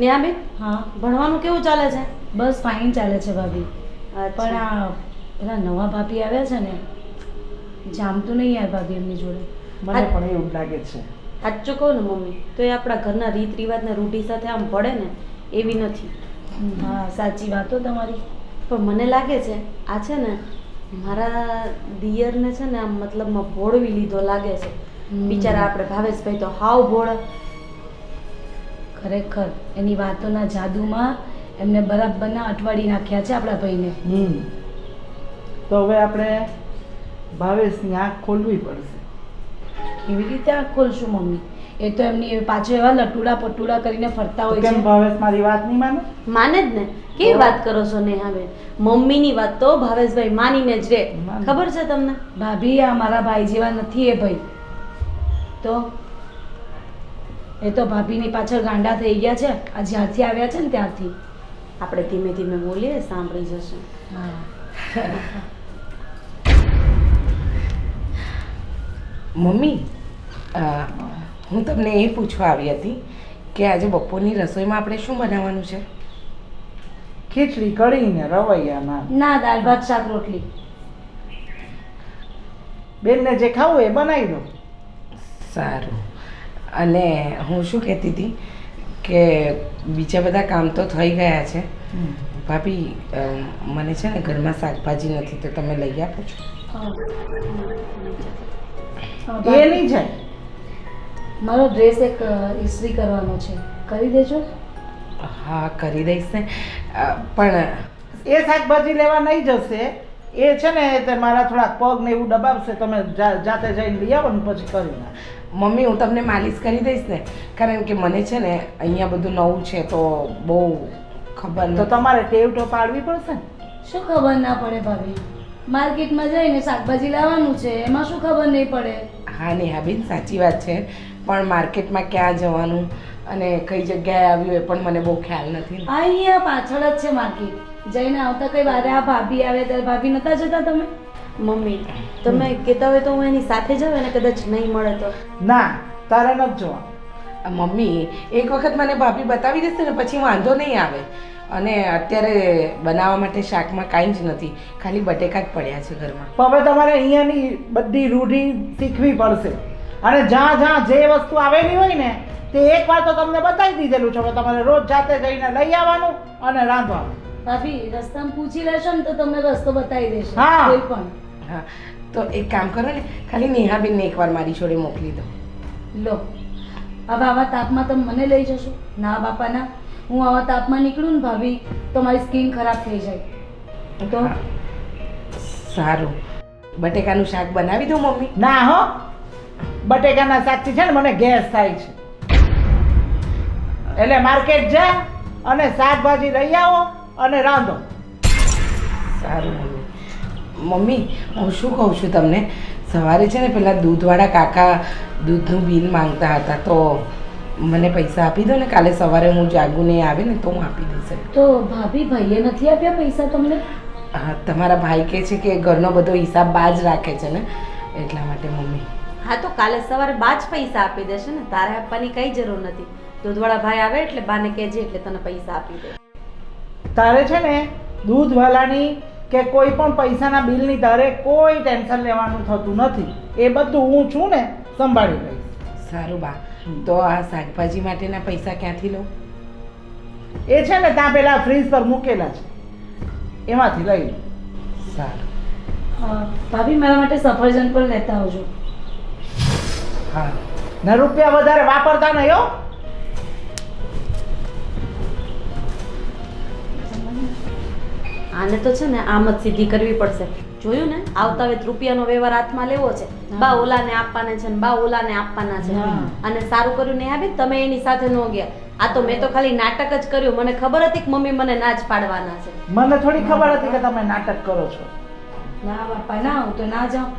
નેહાબેન, હા ભણવાનું કેવું ચાલે છે? બસ ફાઇન ચાલે છે ભાભી. પણ પણ આ પેલા નવા ભાભી આવ્યા છે ને, જામતું નહીં યાર ભાભી એમની જોડે. મને પણ એવું જ લાગે છે. સાચું કહું ને મમ્મી, તો એ આપણા ઘરના રીત રિવાજ ને રૂઢી સાથે આમ પડે ને એવી નથી. હા સાચી વાતો તમારી. પણ મને લાગે છે આ છે ને મારા દિયરને છે ને આમ મતલબમાં ભોળવી લીધો લાગે છે. બિચારા આપણે ભાવેશભાઈ તો હાવ ભોળા. ખરેખર એની વાતોના જાદુમાં એમને બરાબરના અટવાડી નાખ્યા છે આપણા ભાઈને. તો હવે આપણે ભાવેશની આંખ ખોલવી પડશે. કેવી રીતે આંખ ખોલશું મમ્મી? એ તો એમની પાછળ એવા લટુડા પટુડા કરીને ફરતા હોય કેમ છે. ભાવેશ મારી વાત નહીં માને? માને જ ને. કેવી વાત કરો છો નેહાબેન? મમ્મીની વાત તો ભાવેશભાઈ માનીને જ રહે. માને. ખબર છે તમને? ભાભી આ મારા ભાઈ જેવા નથી એ ભાઈ. તો એ તો ભાભીની પાછળ ગાંડા થઈ ગયા છે આ જ્યારથી આવ્યા છે ને ત્યારથી. આપણે ધીમે ધીમે બોલીએ, સાંભળી જશે. હા મમ્મી, હું તમને એ પૂછવા આવી હતી કે આજે બપોરની રસોઈમાં આપણે શું બનાવવાનું છે? ખીચડી કઢી ને રવૈયા ના, દાળ ભાત શાક રોટલી. બેનને જે ખાવું એ બનાવી દો. સારું. અને હું શું કહેતી હતી કે બીજા બધા કામ તો થઈ ગયા છે. ભાભી, મને છે ને ઘરમાં શાકભાજી નથી તો તમે લઈ આપો છો? એ નહીં જાય. મારો ડ્રેસ એક ઇસ્ત્રી કરવાનો છે, કરી દેજો. હા, કરી દઈશ ને. પણ એ શાકભાજી લેવા નહીં જશે. એ છે ને તે મારા થોડાક પગ ને એવું દબાવશે. તમે જાતે જઈને લઈ આવો ને પછી કરી નાખ. મમ્મી, હું તમને માલિશ કરી દઈશ ને, કારણ કે મને છે ને અહીંયા બધું નવું છે તો બહુ ખબર તો નથી. તમારે ટેવ તો પાડવી પડશે ને. શું ખબર ના પડે ભાભી? માર્કેટમાં જઈને શાકભાજી લાવવાનું છે, એમાં શું ખબર નહીં પડે? હા નેહાબેન, સાચી વાત છે, પણ માર્કેટમાં ક્યાં જવાનું અને કઈ જગ્યાએ આવ્યું એ પણ મને બહુ ખ્યાલ નથી. અહીંયા પાછળ જ છે માર્કેટ. જઈને આવતા કઈ વારે આ ભાભી આવે ત્યારે ભાભી નતા જતા તમે? મમ્મી, તમે કહેતા હોય તો હું એની સાથે જાઉં અને કદાચ નહીં મળે તો? ના, તારે નથી જોવા. મમ્મી, એક વખત મને ભાભી બતાવી દેશે ને પછી વાંધો નહીં આવે. અને અત્યારે બનાવવા માટે શાકમાં કાંઈ જ નથી, ખાલી બટેકા જ પડ્યા છે ઘરમાં. તો હવે તમારે અહીંયાની બધી રૂઢી શીખવી પડશે. અને જ્યાં જ્યાં જે વસ્તુ આવેલી હોય ને તે એકવાર તો તમને બતાવી દીધેલું છે. હવે તમારે રોજ જાતે જઈને લઈ આવવાનું અને રાંધવાનું. ભાભી રસ્તામાં પૂછી લેશો ને તો તમને રસ્તો બતાવી દેશે હા. કોઈ પણ. હા, તો એક કામ કરો ને, ખાલી નેહાબેનને એકવાર મારી જોડે મોકલી દો. લો, હવે આવા તાપમાં તમે મને લઈ જશો? ના બાપા ના. હું આવા તાપમાં નીકળું ને ભાભી તો મારી સ્કિન ખરાબ થઈ જાય. તો હા, સારું. બટેકાનું શાક બનાવી દઉં મમ્મી? ના હો, બટેકાના શાકથી છે ને મને ગેસ થાય છે. એટલે માર્કેટ જા અને શાકભાજી લઈ આવો અને રાંધો. સારું મમ્મી. મમ્મી, હું શું કહું છું તમને, સવારે છે ને પેલા દૂધવાળા કાકા દૂધનું બિલ માંગતા હતા તો મને પૈસા આપી દો ને. કાલે સવારે હું જાગું ને આવે ને તો હું આપી દઈશ. તો ભાભી ભાઈએ નથી આપ્યા પૈસા તમને? હા, તમારા ભાઈ કહે છે કે ઘરનો બધો હિસાબ બા જ રાખે છે ને, એટલા માટે મમ્મી. હા, તો કાલે સવારે બા જ પૈસા આપી દેશે ને, તારે આપવાની કઈ જરૂર નથી. દૂધવાળા ભાઈ આવે એટલે બાને કહેજે એટલે તને પૈસા આપી દે. તારે છે ને દૂધવાળાની કે કોઈ પણ પૈસાના બિલની તારે કોઈ ટેન્શન લેવાનું થતું નથી. એ બધું હું છું ને સંભાળી લઈશ. સારું બા, તો આ શાકભાજી માટેના પૈસા ક્યાંથી લઉં? એ છે ને ત્યાં પેલા ફ્રીજ પર મૂકેલા છે, એમાંથી લઈ લો. સારું. ભાભી મારા માટે સફરજન પણ લેતા આવજો. હા. ને રૂપિયા વધારે વાપરતા નહીં હો. આને તો છે ને આમ જ સીધી કરવી પડશે. જોયું ને, આવતા વેત રૂપિયાનો વ્યવહાર હાથમાં લેવો છે. બા ઓલાને આપવાના છે ને બા ઓલાને આપવાના છે. અને સારું કર્યું ને આવી તમે એની સાથે ન ગયા. આ તો મેં તો ખાલી નાટક જ કર્યું. મને ખબર હતી કે મમ્મી મને ના જ પાડવાના છે. મને થોડી ખબર હતી કે તમે નાટક કરો છો. ના બાપા ના, હું તો ના જાઉં.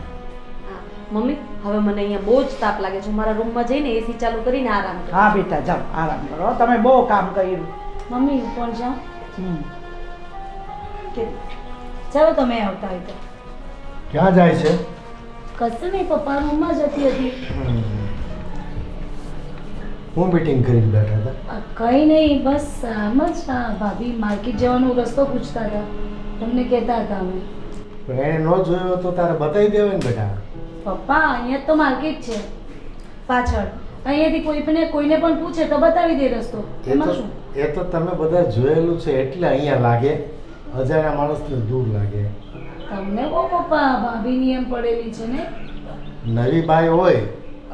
હા, મમ્મી હવે મને અહીંયા બહુ જ તાપ લાગે છે. મારા રૂમમાં જઈને એસી ચાલુ કરીને આરામ કરો. હા બેટા, જાઓ આરામ કરો. તમે બહુ કામ કર્યું. મમ્મી હું પણ જાઉં? કે ચાલો તમે આવતા હોય તો. ક્યાં જાય છે? કશું નહીં, પપ્પા રૂમમાં જતી હતી. હું મીટિંગ કરીને બેઠા હતા. કંઈ નહીં, બસ આમ જ ભાભી માર્કેટ જવાનો રસ્તો પૂછતા હતા, તમને કહેતા હતા અમે. પણ એને ન જોયો તો તારે બતાવી દેવાય ને બેટા. પપ્પા અહીંયા તો માર્કેટ છે પાછળ, અહીંયાથી કોઈને પણ પૂછે તો બતાવી દે રસ્તો, એમાં શું? એ તો તમે બધા જોયેલું છે એટલે અહીંયા લાગે, અજાણ્યા માણસને દૂર લાગે. તમને કહો પપ્પા, ભાભીની એમ પડેલી છે ને. નવી બાઈ હોય,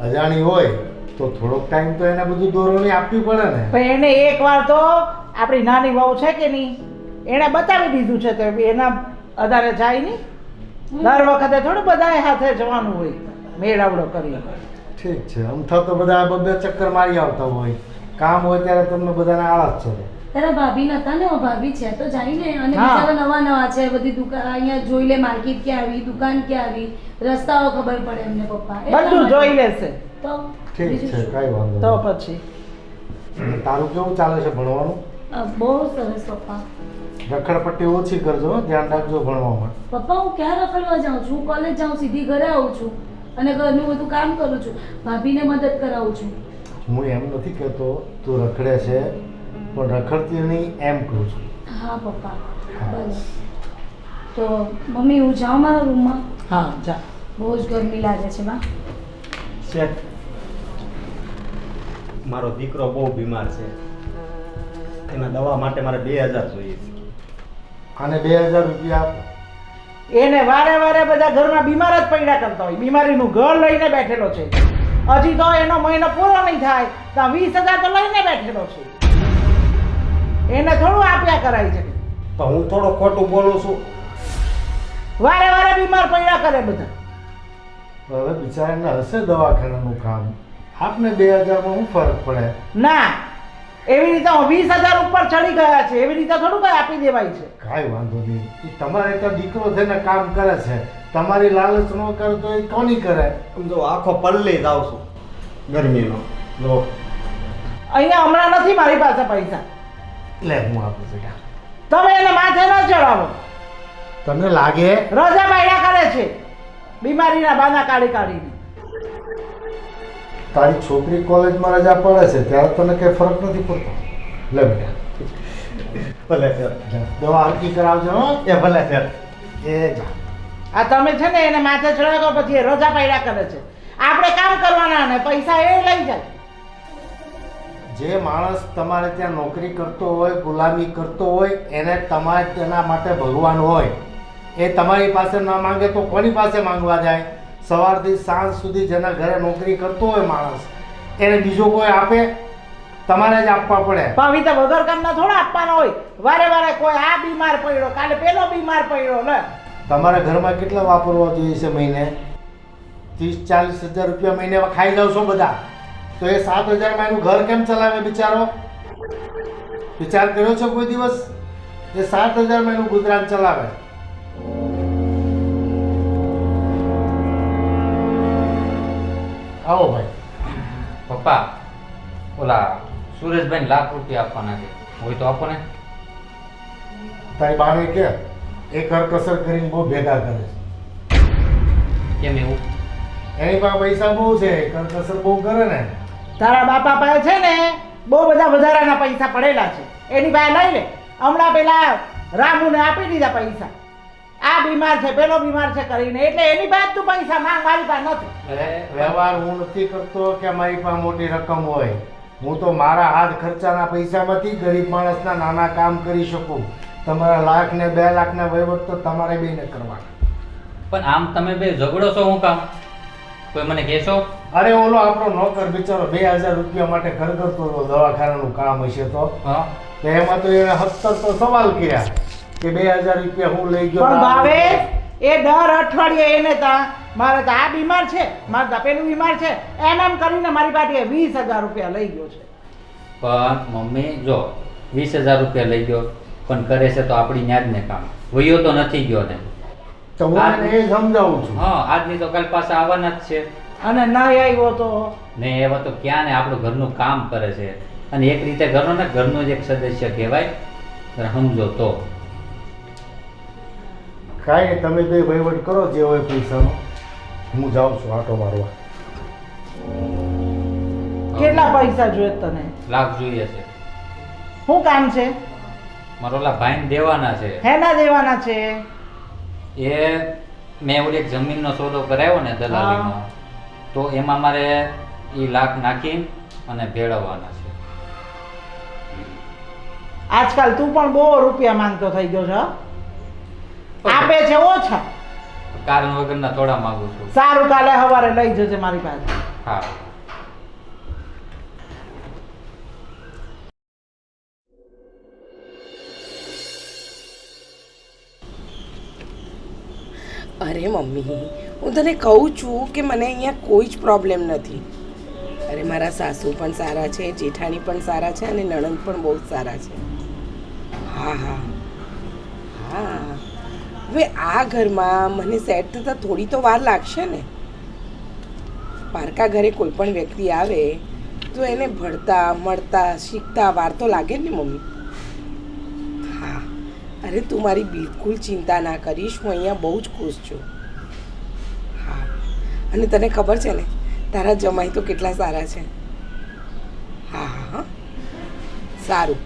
અજાણી હોય તો થોડોક ટાઈમ તો એને બધું દોરવણી આપવી પડે ને. પણ એને એકવાર તો આપણી નાની વહુ છે કે નહીં, એણે બતાવી દીધું છે તો એના આધારે જાય નહીં. દર વખતે થોડું બધાએ હાથે જવાનું હોય મેળાવડો કરી. ઠીક છે, અમથા તો બધા બબે ચક્કર મારી આવતા હોય, કામ હોય ત્યારે તમને બધાને આળસ ચડે. તારા ભાભી નતા ને, ભાભી છે તો જઈને, અને હા. બિચારા નવા છે, બધી દુકાન અહીંયા જોઈ લે, માર્કેટ ક્યાં આવી, દુકાન ક્યાં આવી, રસ્તાઓ ખબર પડે એમને પપ્પા. એટલા બધું માટે. જોઈ લેશે તો ઠીક બીજું છે, શું? કાંઈ વાંધો તો નહીં. પછી અને તારું કેવું ચાલે છે ભણવાનું? બહુ સરસ પપ્પા. રખડપટ્ટી ઓછી કરજો હો, ધ્યાન રાખજો ભણવામાં. પપ્પા હું ક્યાં રખડવા જાઉં છું? હું કોલેજ જાઉં, સીધી ઘરે આવું છું અને ઘરનું બધું કામ કરું છું, ભાભીને મદદ કરાવું છું. હું એમ નથી કહેતો તું રખડે છે, પણ રખડતી નહીં એમ કહું છું. હા પપ્પા, હા. ભલે. તો મમ્મી હું જાઉં મારા રૂમમાં, હા જા. બહુ જ ગરમી લાગે છે બા. શેઠ, મારો દીકરો બહુ બીમાર છે, એના દવા માટે મારે 2000 જોઈએ છે. આને 2000 રૂપિયા આપો. એને વારે વારે બધા ઘરમાં બીમાર જ પડ્યા કરતા હોય, બીમારીનું ઘર લઈને બેઠેલો છે. હજી તો એનો મહિનો પૂરો નહીં થાય તો 20,000 તો લઈને બેઠેલો છે. એને થોડું આપ્યા કરાય છે. પણ હું થોડો ખોટું બોલું છું. વારે વારે બીમાર પડ્યા કરે બધા. હવે બિચારાને હશે દવાખાનાનું કામ, આપને 2000માં શું ફરક પડે? ના, એવી રીતે 20,000 ઉપર ચડી ગયા છે, એવી રીતે થોડું કઈ આપી દેવાય છે. કાંઈ વાંધો નહીં, એ તમારે ત્યાં દીકરો થઈને કામ કરે છે, તમારી લાલચ ન કરે તો એ કોની કરે? સમજો આખો પલ્લી જ આવશું ગરમીનો. જો અહીંયા હમણાં નથી મારી પાસે પૈસા, લે હું આપું બેટા. તમે એને માથે ન ચડાવો. તને લાગે રજા પાડ્યા કરે છે બીમારીના બહાના કાઢી કાઢીને. તારી છોકરી કોલેજમાં રજા પડે છે ત્યારે તને કઈ ફરક નથી પડતો? લે બેટા, ભલે સર. દવા હરકી કરાવજો હો. એ ભલે સર. એ જા. આ તમે છે ને એને માથે ચડાવો પછી એ રજા પાડ્યા કરે છે. આપણે કામ કરવાના અને પૈસા એ લઈ જાય. જે માણસ તમારે ત્યાં નોકરી કરતો હોય, ગુલામી કરતો હોય, એને તમારે તેના માટે ભગવાન હોય. એ તમારી પાસે ન માંગે તો કોની પાસે માંગવા જાય? સવારથી સાંજ સુધી જેના ઘરે નોકરી કરતો હોય માણસ, એને બીજો કોઈ આપે? તમારે જ આપવા પડે. ભાવી તો વગર કામના થોડા આપવાના હોય. વારે વારે કોઈ આ બીમાર પડ્યો, કાલે પેલો બીમાર પડ્યો. લે તમારા ઘરમાં કેટલા વાપરવા જોઈએ છે મહિને? 30-40 હજાર રૂપિયા મહિને ખાઈ જાવ છો બધા, તો એ 7,000માં એનું ઘર કેમ ચલાવે બિચારો? વિચાર કર્યો છે કોઈ દિવસ? એ 7,000માં એનું ગુજરાન ચલાવે. આવો ભાઈ. પપ્પા, ઓલા સુરેશભાઈ લાખ રૂપિયા આપવાના છે, હોય તો આપો ને. તારી બાને કે એ કરકસર કરીને બહુ ભેગા કરે છે. કેમ એવું? એની પાસે પૈસા બહુ છે, કરકસર બહુ કરે ને. તારા બાપા પાસે છે ને બહુ બધા વધારાના પૈસા પડેલા છે, એની પાસે લઈ લે. હમણાં પેલા રામુને આપી દીધા પૈસા, આ બીમાર છે પેલો બીમાર છે કરીને, એટલે એની પાસે તું પૈસા માંગ, મારી પાસે નથી. વ્યવહાર હું નથી કરતો કે મારી પાસે મોટી રકમ હોય. હું તો મારા હાથ ખર્ચાના પૈસામાંથી ગરીબ માણસના નાના કામ કરી શકું. તમારા 1,00,000 ને 2,00,000 ના વહીવટ તો તમારે બેને કરવાના. પણ આમ તમે બે ઝઘડો છો, હું કામ? કોઈ મને કહેશો? અરે ઓલો આપણો નોકર બિચારો 2,000 રૂપિયા માટે ઘર કરતો હતો, દવાખાનાનું કામ હશે તો હા, તો એમાં તો એને 70 તો સવાલ કર્યા કે 2,000 રૂપિયા હું લઈ ગયો. પણ ભાવે એ દર અઠવાડિયે એને તા મારે તો આ બીમાર છે, મારે તો પેલું બીમાર છે, એમ કરીને મારી પાસે 20,000 રૂપિયા લઈ ગયો છે. પણ મમ્મી જો 20,000 રૂપિયા લઈ ગયો, પણ કરે છે તો આપણી ન્યાજ ને કામ. વયો તો નથી ગયો ને. તો હું એને એ સમજાવું છું. હા, આજની તો કાલ પાછા આવવાના જ છે અને ન આવ્યો તો ને. એવા તો ક્યાં ને આપણું ઘરનું કામ કરે છે, અને એક રીતે ઘરનો ને ઘરનો જ એક સદસ્ય કહેવાય. જરા સમજો તો. કાંઈ નહીં, તમે બે વહીવટ કરો જે હોય પૈસાનો. હું જાઉં છું આટો મારવા. કેટલા પૈસા જોઈએ તને? લાખ જોઈએ છે. શું કામ છે? મારો ઓલા ભાઈને દેવાના છે. હેના દેવાના છે? એ મેં ઓલી એક જમીનનો સોદો કરાવ્યો ને દલાલીનો, તો એમાં મારે એ લાખ નાખી અને ભેળવવાના છે. આજકાલ તું પણ બહુ રૂપિયા માંગતો થઈ ગયો છે હો? આપે છે ઓછા. કારણ વગરના થોડા માંગુ છું. સારું, કાલે સવારે લઈ જજે મારી પાસે. હા. અરે મમ્મી, હું તને કહું છું કે મને અહીંયા કોઈ જ પ્રોબ્લેમ નથી. અરે મારા સાસુ પણ સારા છે, જેઠાણી પણ સારા છે અને નણંદ પણ બહુ જ સારા છે. હા હા હા, હવે આ ઘરમાં મને સેટ થતાં થોડી તો વાર લાગશે ને. પારકા ઘરે કોઈ પણ વ્યક્તિ આવે તો એને ભળતા મળતા શીખતા વાર તો લાગે ને મમ્મી. હા, અરે તું મારી બિલકુલ ચિંતા ના કરીશ, હું અહીંયા બહુ જ ખુશ છું. હા, અને તને ખબર છે ને તારા જમાઈ તો કેટલા સારા છે. હા હા હા, સારું.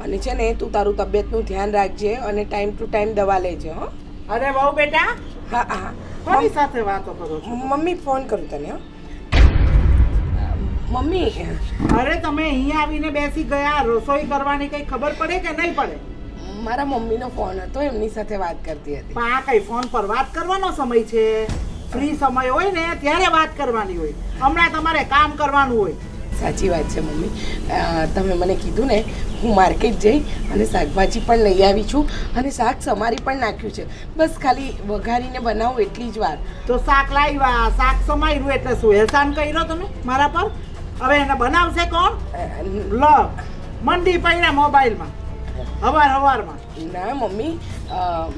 અને છે ને તું તારું તબિયતનું ધ્યાન રાખજે અને ટાઈમ ટુ ટાઈમ દવા લેજે. હો. અરે બહુ બેટા, હા હા, કોની સાથે વાતો કરો છો? મમ્મી ફોન કરું તને. હો મમ્મી, અરે તમે અહીંયા આવીને બેસી ગયા, રસોઈ કરવાની કઈ ખબર પડે કે નહીં પડે? મારા મમ્મીનો ફોન હતો, એમની સાથે વાત કરતી હતી. પણ આ કઈ ફોન પર વાત કરવાનો સમય છે? ફ્રી સમય હોય ને ત્યારે વાત કરવાની હોય. હમણાં તમારે કામ કરવાનું હોય. સાચી વાત છે મમ્મી. તમે મને કીધું ને, હું માર્કેટ જઈ અને શાકભાજી પણ લઈ આવી છું અને શાક સમારી પણ નાખ્યું છે. બસ ખાલી વઘારીને બનાવું એટલી જ વાર. તો શાક લાવ્યા, શાક સમાર્યું એટલે શું એહસાન કર્યો તમે મારા પર? હવે એને બનાવશે કોણ? લો, મંડી પડ્યા મોબાઈલમાં હવારમાં. ના મમ્મી,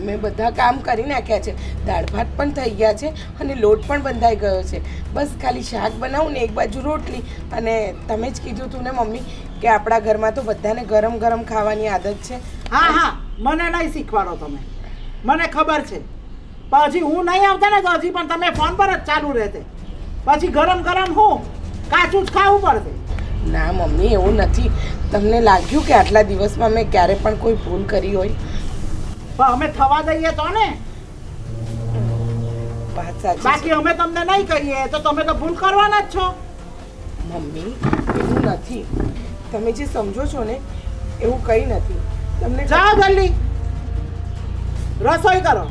મેં બધા કામ કરી નાખ્યા છે. દાળ ભાત પણ થઈ ગયા છે અને લોટ પણ બંધાઈ ગયો છે. બસ ખાલી શાક બનાવું ને એક બાજુ રોટલી. અને તમે જ કીધું તું ને મમ્મી કે આપણા ઘરમાં તો બધાને ગરમ ગરમ ખાવાની આદત છે. હા હા, મને નહીં શીખવાડો તમે, મને ખબર છે. પછી હું નહીં આવતા ને તો હજી પણ તમે ફોન પર જ ચાલુ રહેતે. પછી ગરમ ગરમ હું કાચું જ ખાવું પડશે. ના મમ્મી, એવું નથી. તમને લાગ્યું કે આટલા દિવસમાં મેં ક્યારે પણ કોઈ ભૂલ કરી હોય? પણ અમે થવા દઈએ તો ને. વાત સાચી છે. બાકી અમે તમને નહીં કહીએ તો તમે તો ભૂલ કરવાના જ છો. મમ્મી, એવું નથી. તમે જે સમજો છો ને એવું કંઈ નથી. તમને જાઓ જલ્દી રસોઈ કરો.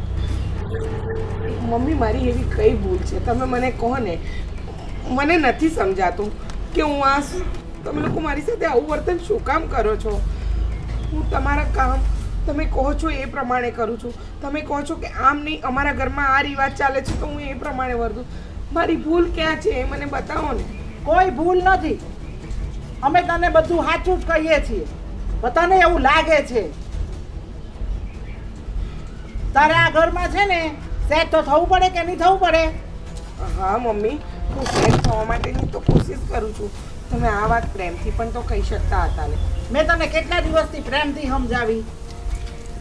મમ્મી, મારી એવી કઈ ભૂલ છે? તમે મને કહો ને. મને નથી સમજાતું કે હું આ તમે લોકો મારી સાથે આવું વર્તન શું કામ કરો છો? હું તમારા કામ તમે કહો છો એ પ્રમાણે કરું છું. તમે કહો છો કે આમ નહીં, અમારા ઘરમાં આ રિવાજ ચાલે છે તો હું એ પ્રમાણે વર્તું. મારી ભૂલ ક્યાં છે એ મને બતાવો ને. કોઈ ભૂલ નથી. અમે તને બધું સાચું જ કહીએ છીએ. પણ તને એવું લાગે છે. તારે આ ઘરમાં છે ને સેટ તો થવું પડે કે નહીં થવું પડે? હા મમ્મી, હું સેટ થવા માટેની તો કોશિશ કરું છું. તમે આ વાત પ્રેમથી પણ તો કહી શકતા હતા ને. મેં તને કેટલા દિવસથી પ્રેમથી સમજાવી.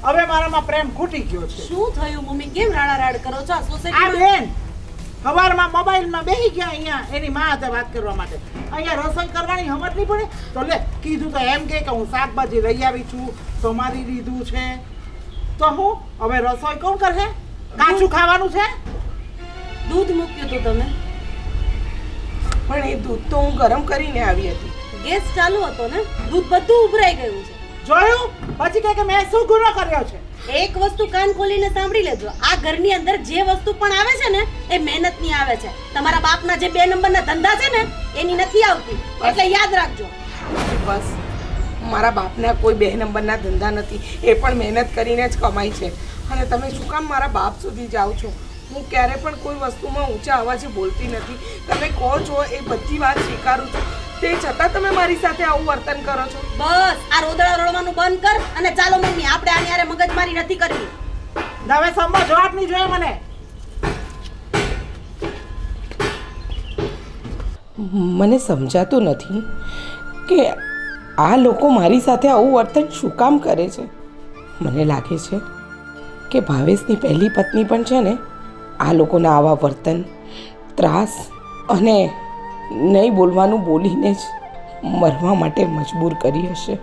હવે મારામાં પ્રેમ ખૂટી ગયો છે. શું થયું મમ્મી? કેમ રાડારાડ કરો છો? આ આ સોસાયટીમાં બેન સવારમાં મોબાઈલમાં બેસી ગયા અહીંયા એની માં સાથે વાત કરવા માટે. અહીંયા રસોઈ કરવાની સમજ નહીં પડે? તો લે, કીધું તો એમ કે હું શાકભાજી લઈ આવી છું, સમારી દીધું છે. તો હું હવે રસોઈ કોણ કરશે? કાચું ખાવાનું છે? દૂધ મૂક્યું હતું તમે? પણ એ દૂધ તો હું ગરમ કરીને આવી હતી. ગેસ ચાલુ હતો ને, દૂધ બધું ઉભરાઈ ગયું છે. જોયું? પછી કહે કે મેં શું ગુનો કર્યો છે? એક વસ્તુ કાન ખોલીને સાંભળી લેજો, આ ઘરની અંદર જે વસ્તુ પણ આવે છે ને એ મહેનતની આવે છે. તમારા બાપના જે 2 નંબરના ધંધા છે ને એની નથી આવતી, એટલે યાદ રાખજો. બસ, મારા બાપના કોઈ 2 નંબરના ધંધા નથી. એ પણ મહેનત કરીને જ કમાય છે. અને તમે શું કામ મારા બાપ સુધી જાઓ છો? હું ક્યારે પણ કોઈ વસ્તુમાં ઊંચા અવાજે બોલતી નથી. તમે કહો છો એ બધી વાત સ્વીકારું છું, તે છતાં તમે મારી સાથે આવું વર્તન કરો છો. બસ આ રોદડા રોડવાનું બંધ કર અને ચાલો મમ્મી, આપણે આની હારે મગજમારી નથી કરવી. હવે સમજવાટ નહીં જોઈએ મને. મને સમજાતું નથી કે આ લોકો મારી સાથે આવું વર્તન શું કામ કરે છે. મને લાગે છે કે ભાવેશની પહેલી પત્ની પણ છે ને આ લોકોના આવા વર્તન, ત્રાસ અને નહીં બોલવાનું બોલીને જ મરવા માટે મજબૂર કરી હશે.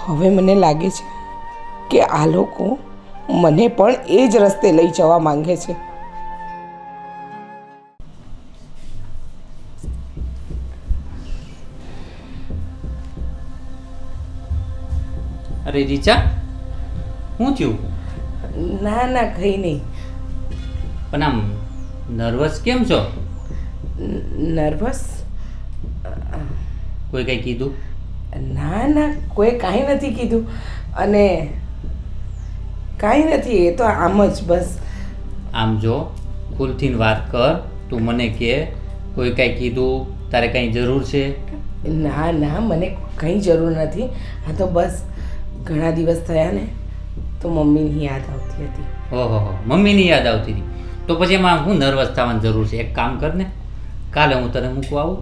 હવે મને લાગે છે કે આ લોકો મને પણ એ જ રસ્તે લઈ જવા માંગે છે. અરે રીચા, શું થયું? ના ના કંઈ નહીં. પણ આમ નર્વસ કેમ છો? નર્વસ? કોઈ કંઈ કીધું? ના ના, કોઈ કાંઈ નથી કીધું. અને કાંઈ નથી, એ તો આમ જ બસ. આમ જો, ખુલથી વાત કર. તું મને કહે કોઈ કાંઈ કીધું, તારે કાંઈ જરૂર છે? ના ના, મને કંઈ જરૂર નથી. આ તો બસ ઘણા દિવસ થયા ને તો મમ્મીની યાદ આવતી હતી. ઓહો, મમ્મીની યાદ આવતી હતી તો પછી એમાં હું નર્વસ થવાની જરૂર છે? એક કામ કર ને, કાલે હું તને મૂકવા આવું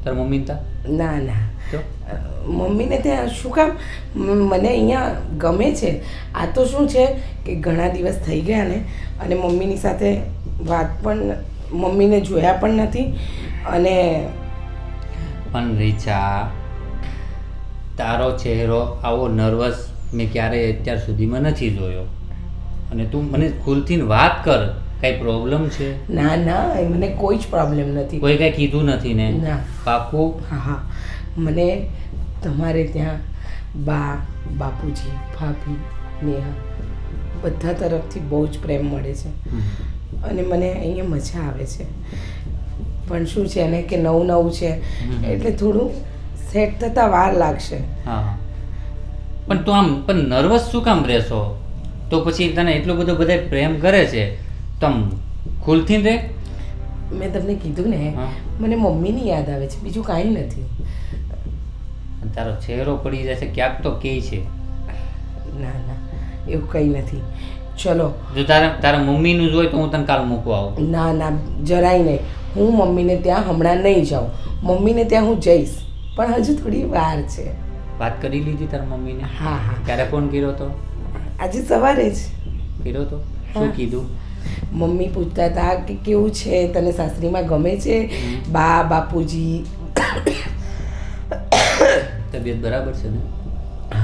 તારા મમ્મીને ત્યાં. ના ના, તો મમ્મીને ત્યાં શું કામ? મને અહીંયા ગમે છે. આ તો શું છે કે ઘણા દિવસ થઈ ગયા ને, અને મમ્મીની સાથે વાત પણ, મમ્મીને જોયા પણ નથી. અને પણ રીચા, તારો ચહેરો આવો નર્વસ મેં ક્યારેય અત્યાર સુધીમાં નથી જોયો. અને તું મને ખુલથી વાત કર, કાંઈ પ્રોબ્લેમ છે? ના ના, મને કોઈ જ પ્રોબ્લેમ નથી. કોઈ કાંઈ કીધું નથી ને? ના. પાકું? હા હા, મને તમારે ત્યાં બા, બાપુજી, ભાભી, નેહા બધા તરફથી બહુ જ પ્રેમ મળે છે. અને મને અહીંયા મજા આવે છે. પણ શું છે ને કે નવું નવું છે એટલે થોડું સેટ થતાં વાર લાગશે. હા, પણ તું આમ પણ નર્વસ શું કામ રહેશો? તો પછી તને એટલો બધો બધા પ્રેમ કરે છે તો આમ ખુલથી રહે. મેં તમને કીધું ને, હા. મને મમ્મીની યાદ આવે છે, બીજું કાંઈ નથી. તારો ચહેરો પડી જશે ક્યાંક તો કે છે. ના ના, એવું કંઈ નથી. ચલો. જો તારા મમ્મીનું જ હોય તો હું તને કાલ મૂકવા આવું. ના ના, જરાય નહીં. હું મમ્મીને ત્યાં હમણાં નહીં જાઉં. મમ્મીને ત્યાં હું જઈશ, પણ હજુ થોડી વાર છે. વાત કરી લીધી તારા મમ્મીને? હા હા, ક્યારે ફોન કર્યો તો? આજે સવારે જ કર્યો તો? શું કીધું? મમ્મી પૂછતા હતા કે કેવું છે, તને સાસરીમાં ગમે છે? બા, બાપુજી. તબિયત બરાબર છે ને?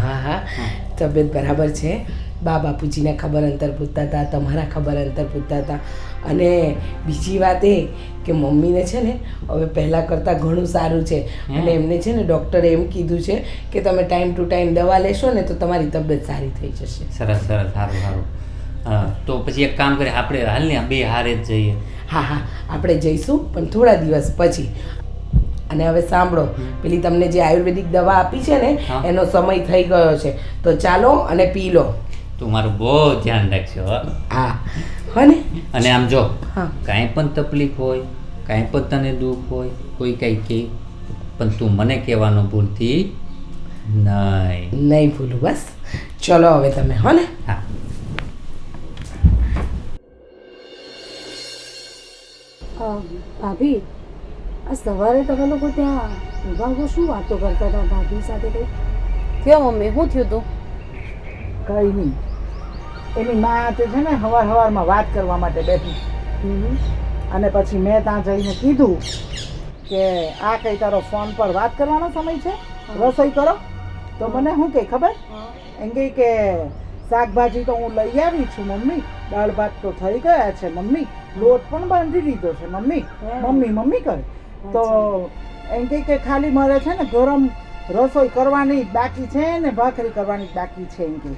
હા હા, તબિયત બરાબર છે. બા બાપુજીના ખબર અંતર પૂછતા હતા, તમારા ખબર અંતર પૂછતા હતા. અને બીજી વાત એ કે મમ્મીને છે ને હવે પહેલાં કરતાં ઘણું સારું છે. અને એમને છે ને ડૉક્ટરે એમ કીધું છે કે તમે ટાઈમ ટુ ટાઈમ દવા લેશો ને તો તમારી તબિયત સારી થઈ જશે. સરસ સરસ, સારું સારું. હા, તો પછી એક કામ કરીએ, આપણે હાલને બે હારે જ જઈએ. હા હા, આપણે જઈશું પણ થોડા દિવસ પછી. અને હવે સાંભળો, પેલી તમને જે આયુર્વેદિક દવા આપી છે ને હા. એનો સમય થઈ ગયો છે, તો ચાલો અને પી લો. તું મારું બહુ ધ્યાન રાખજો. હો. હા હો ને? અને આમ જો, હા. કાંઈ પણ તકલીફ હોય, કાંઈ પણ તને દુઃખ હોય, કોઈ કાંઈ કહે, પણ તું મને કહેવાનું ભૂલતી નહીં. નહીં ભૂલું. બસ ચલો હવે તમે, હો ને? હા. ભાભી, આ સવારે તમે લોકો ત્યાં ઊભા ઊભા શું વાતો કરતા હતા ભાભી સાથે? કંઈ થયો મમ્મી? શું થયું તું? કંઈ નહીં. એની મા તે છે ને સવારમાં વાત કરવા માટે બેઠી, અને પછી મેં ત્યાં જઈને કીધું કે આ કઈ તારો ફોન પર વાત કરવાનો સમય છે, રસોઈ કરો. તો મને શું કહે ખબર? એમ કહે કે શાકભાજી તો હું લઈ આવી છું મમ્મી, દાળ ભાત તો થઈ ગયા છે મમ્મી, લોટ પણ બાંધી દીધો છે મમ્મી, મમ્મી મમ્મી કરે. તો એમ કહે કે ખાલી મારે છે ને ગરમ રસોઈ કરવાની જ બાકી છે ને ભાખરી કરવાની જ બાકી છે એમ કે.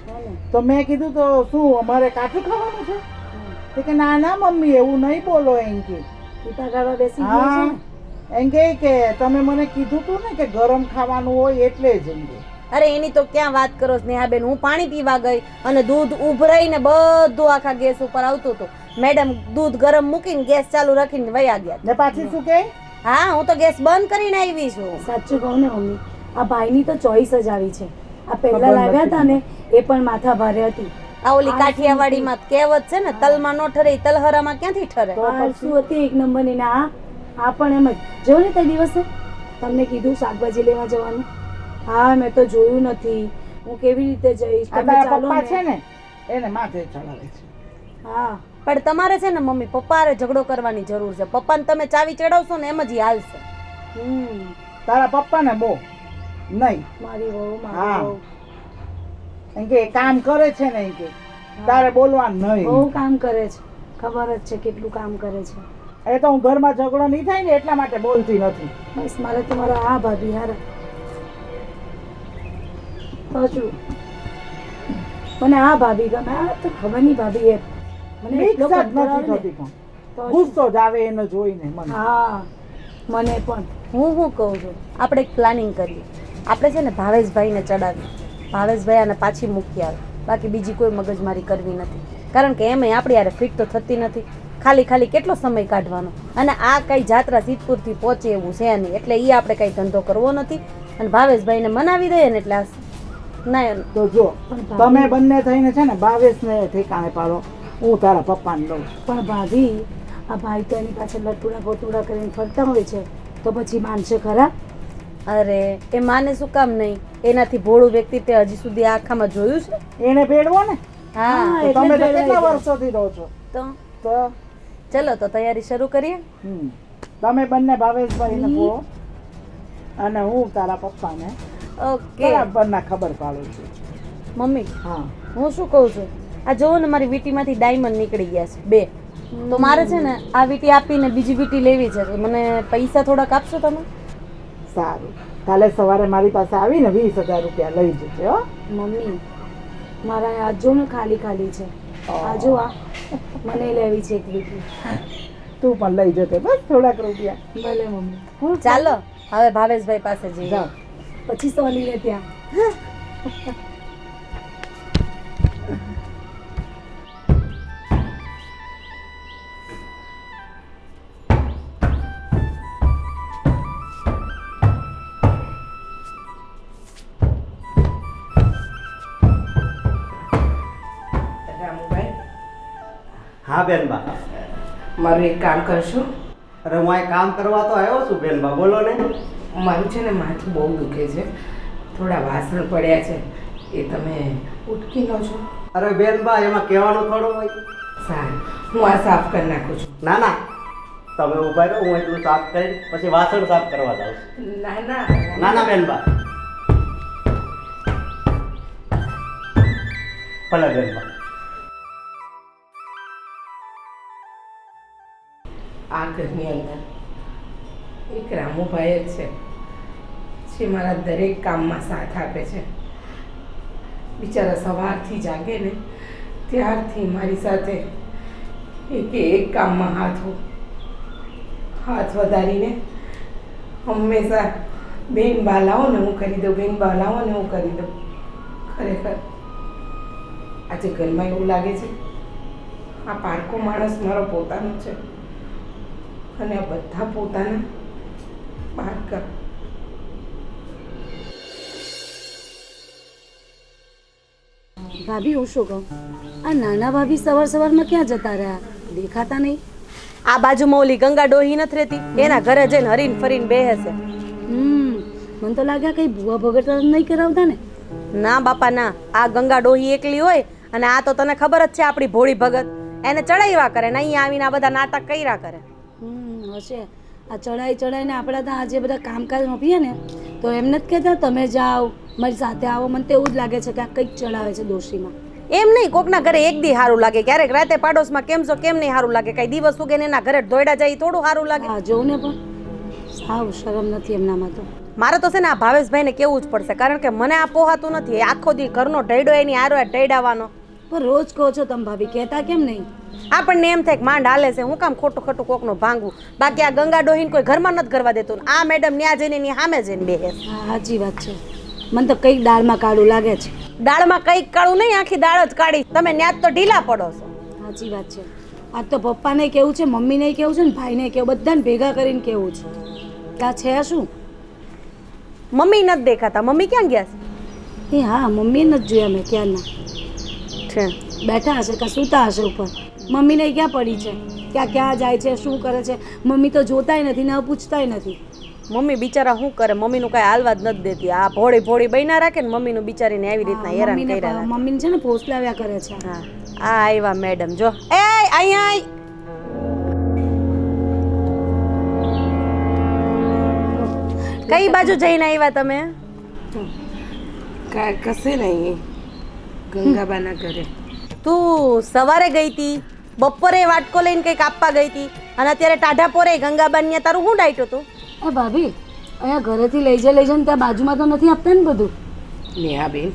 તો મેં કીધું તો શું અમારે કાઠું ખાવાનું છે? તો કે ના ના મમ્મી એવું નહીં બોલો એમ કે. પિતા ગાવા બેસી ગયા છે હા, ને? એમ કે તમે મને કીધું તું ને કે ગરમ ખાવાનું હોય એટલે જ એમ કે. અરે એની તો ક્યાં વાત કરો સ્નેહાબેન, હું પાણી પીવા ગઈ અને દૂધ ઉભરાઈને બધું આખા ગેસ ઉપર આવતું હતું. મેડમ દૂધ ગરમ મૂકીને ગેસ ચાલુ રાખીને વયા ગયા. ને પાછી શું કહે? હા, હું તો ગેસ બંધ કરીને આવી છું. સાચું કહું ને મમ્મી, આ ભાઈની તો ચોઈસ જ આવી છે. આ પહેલા ખબર લાવ્યા નથી. હતા ને એ પણ માથા ભારે હતી. આ ઓલી કાઠિયાવાડીમાં કહેવત છે ને, તલમાં નો ઠરે તલહરામાં ક્યાંથી ઠરે? આ શું હતી એક નંબરની ને આ પણ એમ જ. જો ને તે દિવસે તમને કીધું શાકભાજી લેવા જવાનું. હા, મેં તો જોયું નથી, હું કેવી રીતે જઈશ? આ તમે તારા ચાલો પપ્પા ને. છે ને એને માથે ચડાવે છે. હા, પણ તમારે છે ને મમ્મી પપ્પાએ ઝઘડો કરવાની જરૂર છે. પપ્પાને તમે ચાવી ચડાવશો ને એમ જ ઈ હાલશે. તારા પપ્પાને બહુ નહીં. મારી વહુ હા. મારી વહુ એમ કે કામ કરે છે ને એમ કે તારે બોલવાનું બહુ નહીં. કામ કરે છે, ખબર જ છે કેટલું કામ કરે છે. એ તો હું ઘરમાં ઝઘડો નહીં થાય ને એટલા માટે બોલતી નથી. બસ મારે તો મારા આ ભાભી હારા પાછું મને આ ભાભી ગમે. આ તો ખબર નહીં ભાભી એ મને મિક્સ એટલો જ કંટાળો નથી આવે ને. થતી પણ તો શું? ગુસ્સો જ આવે એને જોઈને મને. હા મને પણ હું કહું છું આપણે એક પ્લાનિંગ કરીએ. આપણે છે ને ભાવેશભાઈને ચડાવીએ, ભાવેશભાઈ આને પાછી મૂકી આવે. બાકી બીજી કોઈ મગજમારી કરવી નથી, કારણ કે એમાંય આપણી યારે ફિટ તો થતી નથી. ખાલી કેટલો સમય કાઢવાનો, અને આ કઈ જાત્રા સિદ્ધપુરથી પહોંચે એવું છે નહીં, એટલે એ આપણે કઈ ધંધો કરવો નથી. અને ભાવેશભાઈને મનાવી દઈએ ને એટલે ના તો જો તમે બંને થઈને છે ને ભાવેશને ઠેકાણે પાડો, હું તારા પપ્પાને લઉં. પણ ભાભી આ ભાઈ તો એની પાછળ લટુડા પોતુડા કરીને ફરતા હોય છે, તો પછી માનશે ખરા? અરે એ માને શું કામ નહીં? એનાથી ભોળું વ્યક્તિ તે હજી સુધી આખામાં જોયું છે? એને ભેડવો ને. હા તો એટલે તમે તો ભેળવાઈ કેટલા ગયા. વર્ષોથી રહો છો? તો તો ચલો તો તૈયારી શરૂ કરીએ. તમે બંને ભાવેશભાઈને કહો અને હું તારા પપ્પાને ઓકે બરાબરના ખબર પાડું છું. મમ્મી હા હું શું કહું છું, આ જોવો ને મારી વીટીમાંથી ડાયમંડ નીકળી ગયા છે 2. તો મારે છે ને આ વીટી આપીને બીજી વીટી લેવી છે, તો મને પૈસા થોડાક આપશો તમે? સારું, કાલે સવારે મારી પાસે આવીને 20,000 રૂપિયા લઈ જશે. હો મમ્મી મારા આ જો ને ખાલી છે. આ જો આ મને લેવી છે એક વીટી. તું પણ લઈ જતે બસ થોડાક રૂપિયા. ભલે મમ્મી. ચાલો હવે ભાવેશભાઈ પાસે જઈએ. જાઓ. પછી સોલીને ત્યાં રામુભાઈ, હા બેનબા. મારું એક કામ કરશો? અરે હું અહીં કામ કરવા તો આવ્યો છું બેનબા, બોલો ને. મારું છે ને માથું બહુ દુખે છે, થોડા વાસણ પડ્યા છે, એ તમે ઉટકી લો છો? અરે બેનબા એમાં કહેવાનું થોડું હોય. સારું, હું આ સાફ કરી નાખું છું. ના ના, તમે ઉભા રહો, હું એટલું સાફ કરી પછી વાસણ સાફ કરવા જાઉં છું. ના ના ના ના બેનબા, ભલે બેનબા. આ ઘરની અંદર એક રામુભાઈ જ છે જે મારા દરેક કામમાં સાથ આપે છે. બિચારા સવારથી જાગે ને ત્યારથી મારી સાથે એક કામમાં હાથ વધારીને હંમેશા બેન બાલાવો ને હું કરી દઉં, બેન બાલાવો ને હું કરી દઉં. ખરેખર આજે ઘરમાં એવું લાગે છે આ પારકો માણસ મારો પોતાનો છે અને આ બધા પોતાના પારકા. ભાભી હું શું કહું, આ નાના ભાભી સવારમાં ક્યાં જતા રહ્યા? દેખાતા નહીં. આ બાજુમાં ઓલી ગંગા ડોહી નથી રહેતી, એના ઘરે જઈને હરીને ફરીને બેહે છે. મને તો લાગ્યા કઈ ભૂવા ભગત નહીં કરાવતા ને. ના બાપા ના, આ ગંગા ડોહી એકલી હોય અને આ તો તને ખબર જ છે આપણી ભોળી ભગત, એને ચડાવ્યા કરે ને અહીંયા આવીને આ બધા નાટક કર્યા કરે. હશે આ ચડાઈને આપણા ત્યાં આજે બધા કામકાજ સોંપીએ ને તો એમને જ કહેતા તમે જાઓ મારી સાથે આવો. મને તો એવું જ લાગે છે કે આ કંઈક ચડાવે છે દોશીમાં. એમ નહીં, કોકના ઘરે એક દી સારું લાગે, ક્યારેક રાતે પાડોશમાં કેમ છો કેમ નહીં સારું લાગે, કઈ દિવસ ઉગે ને એના ઘરે દોડ્યા જાય થોડું સારું લાગે. હા જોઉં ને, પણ સાવ શરમ નથી એમનામાં તો. મારે તો છે ને આ ભાવેશભાઈને કેવું જ પડશે, કારણ કે મને આ પોહાતું નથી. એ આખો દી ઘરનો ઢૈડો એની આરો ઢૈડાવાનો. પણ રોજ કહો છો તમે ભાભી, કહેતા કેમ નહીં? આપણને એમ થાય કે માંડ હાલે છે, હું કામ ખોટું ખોટું કોકનું ભાંગવું. બાકી આ ગંગા ડોહીને કોઈ ઘરમાં નથી કરવા દેતું, આ મેડમ ન્યા જઈને એની સામે જઈને બેસે. હા સાચી વાત છે. મને તો કંઈક દાળમાં કાળું લાગે છે. દાળમાં કંઈક કાળું નહીં, આખી દાળ જ કાઢી. તમે ન્યા જ તો ઢીલા પડો છો. સાચી વાત છે. આજ તો પપ્પાને કેવું છે, મમ્મીને કેવું છે ને ભાઈને કેવું, બધાને ભેગા કરીને કેવું છે. ત્યાં છે શું? મમ્મી નથી દેખાતા. મમ્મી ક્યાં ગયા એ હા મમ્મી નથી જોયા મેં ક્યારના. છે? બેઠા હશે કાં સૂતા હશે ઉપર. મમ્મીને ક્યાં પડી છે, ક્યાં જાય છે, શું કરે છે? મમ્મી તો જોતાય નથી ને પૂછતાય નથી. મમ્મી બિચારા શું કરે, મમ્મીનું કાંઈ હાલવા જ નથી દેતી. આ ભોળી બન્યા રાખે ને મમ્મીનું બિચારીને એવી રીતના હેરાન કર્યા રાખે. મમ્મીને છે ને ફોસલાવ્યા કરે છે. હા આ આવ્યા મેડમ, જો એ અહીંયા કઈ બાજુ જઈને આવ્યા તમે? કશે નહીં, ગંગાબાના ઘરે. તું સવારે ગઈ હતી, બપોરે વાટકો લઈને કંઈક આપવા ગઈ હતી અને અત્યારે ટાઢા પોરે ગંગાબાન તારું શું ડાયટું હતું? એ ભાભી અહીંયા ઘરેથી લઈ જઈને ત્યાં બાજુમાં તો નથી આપતા ને બધું? નેહાબેન,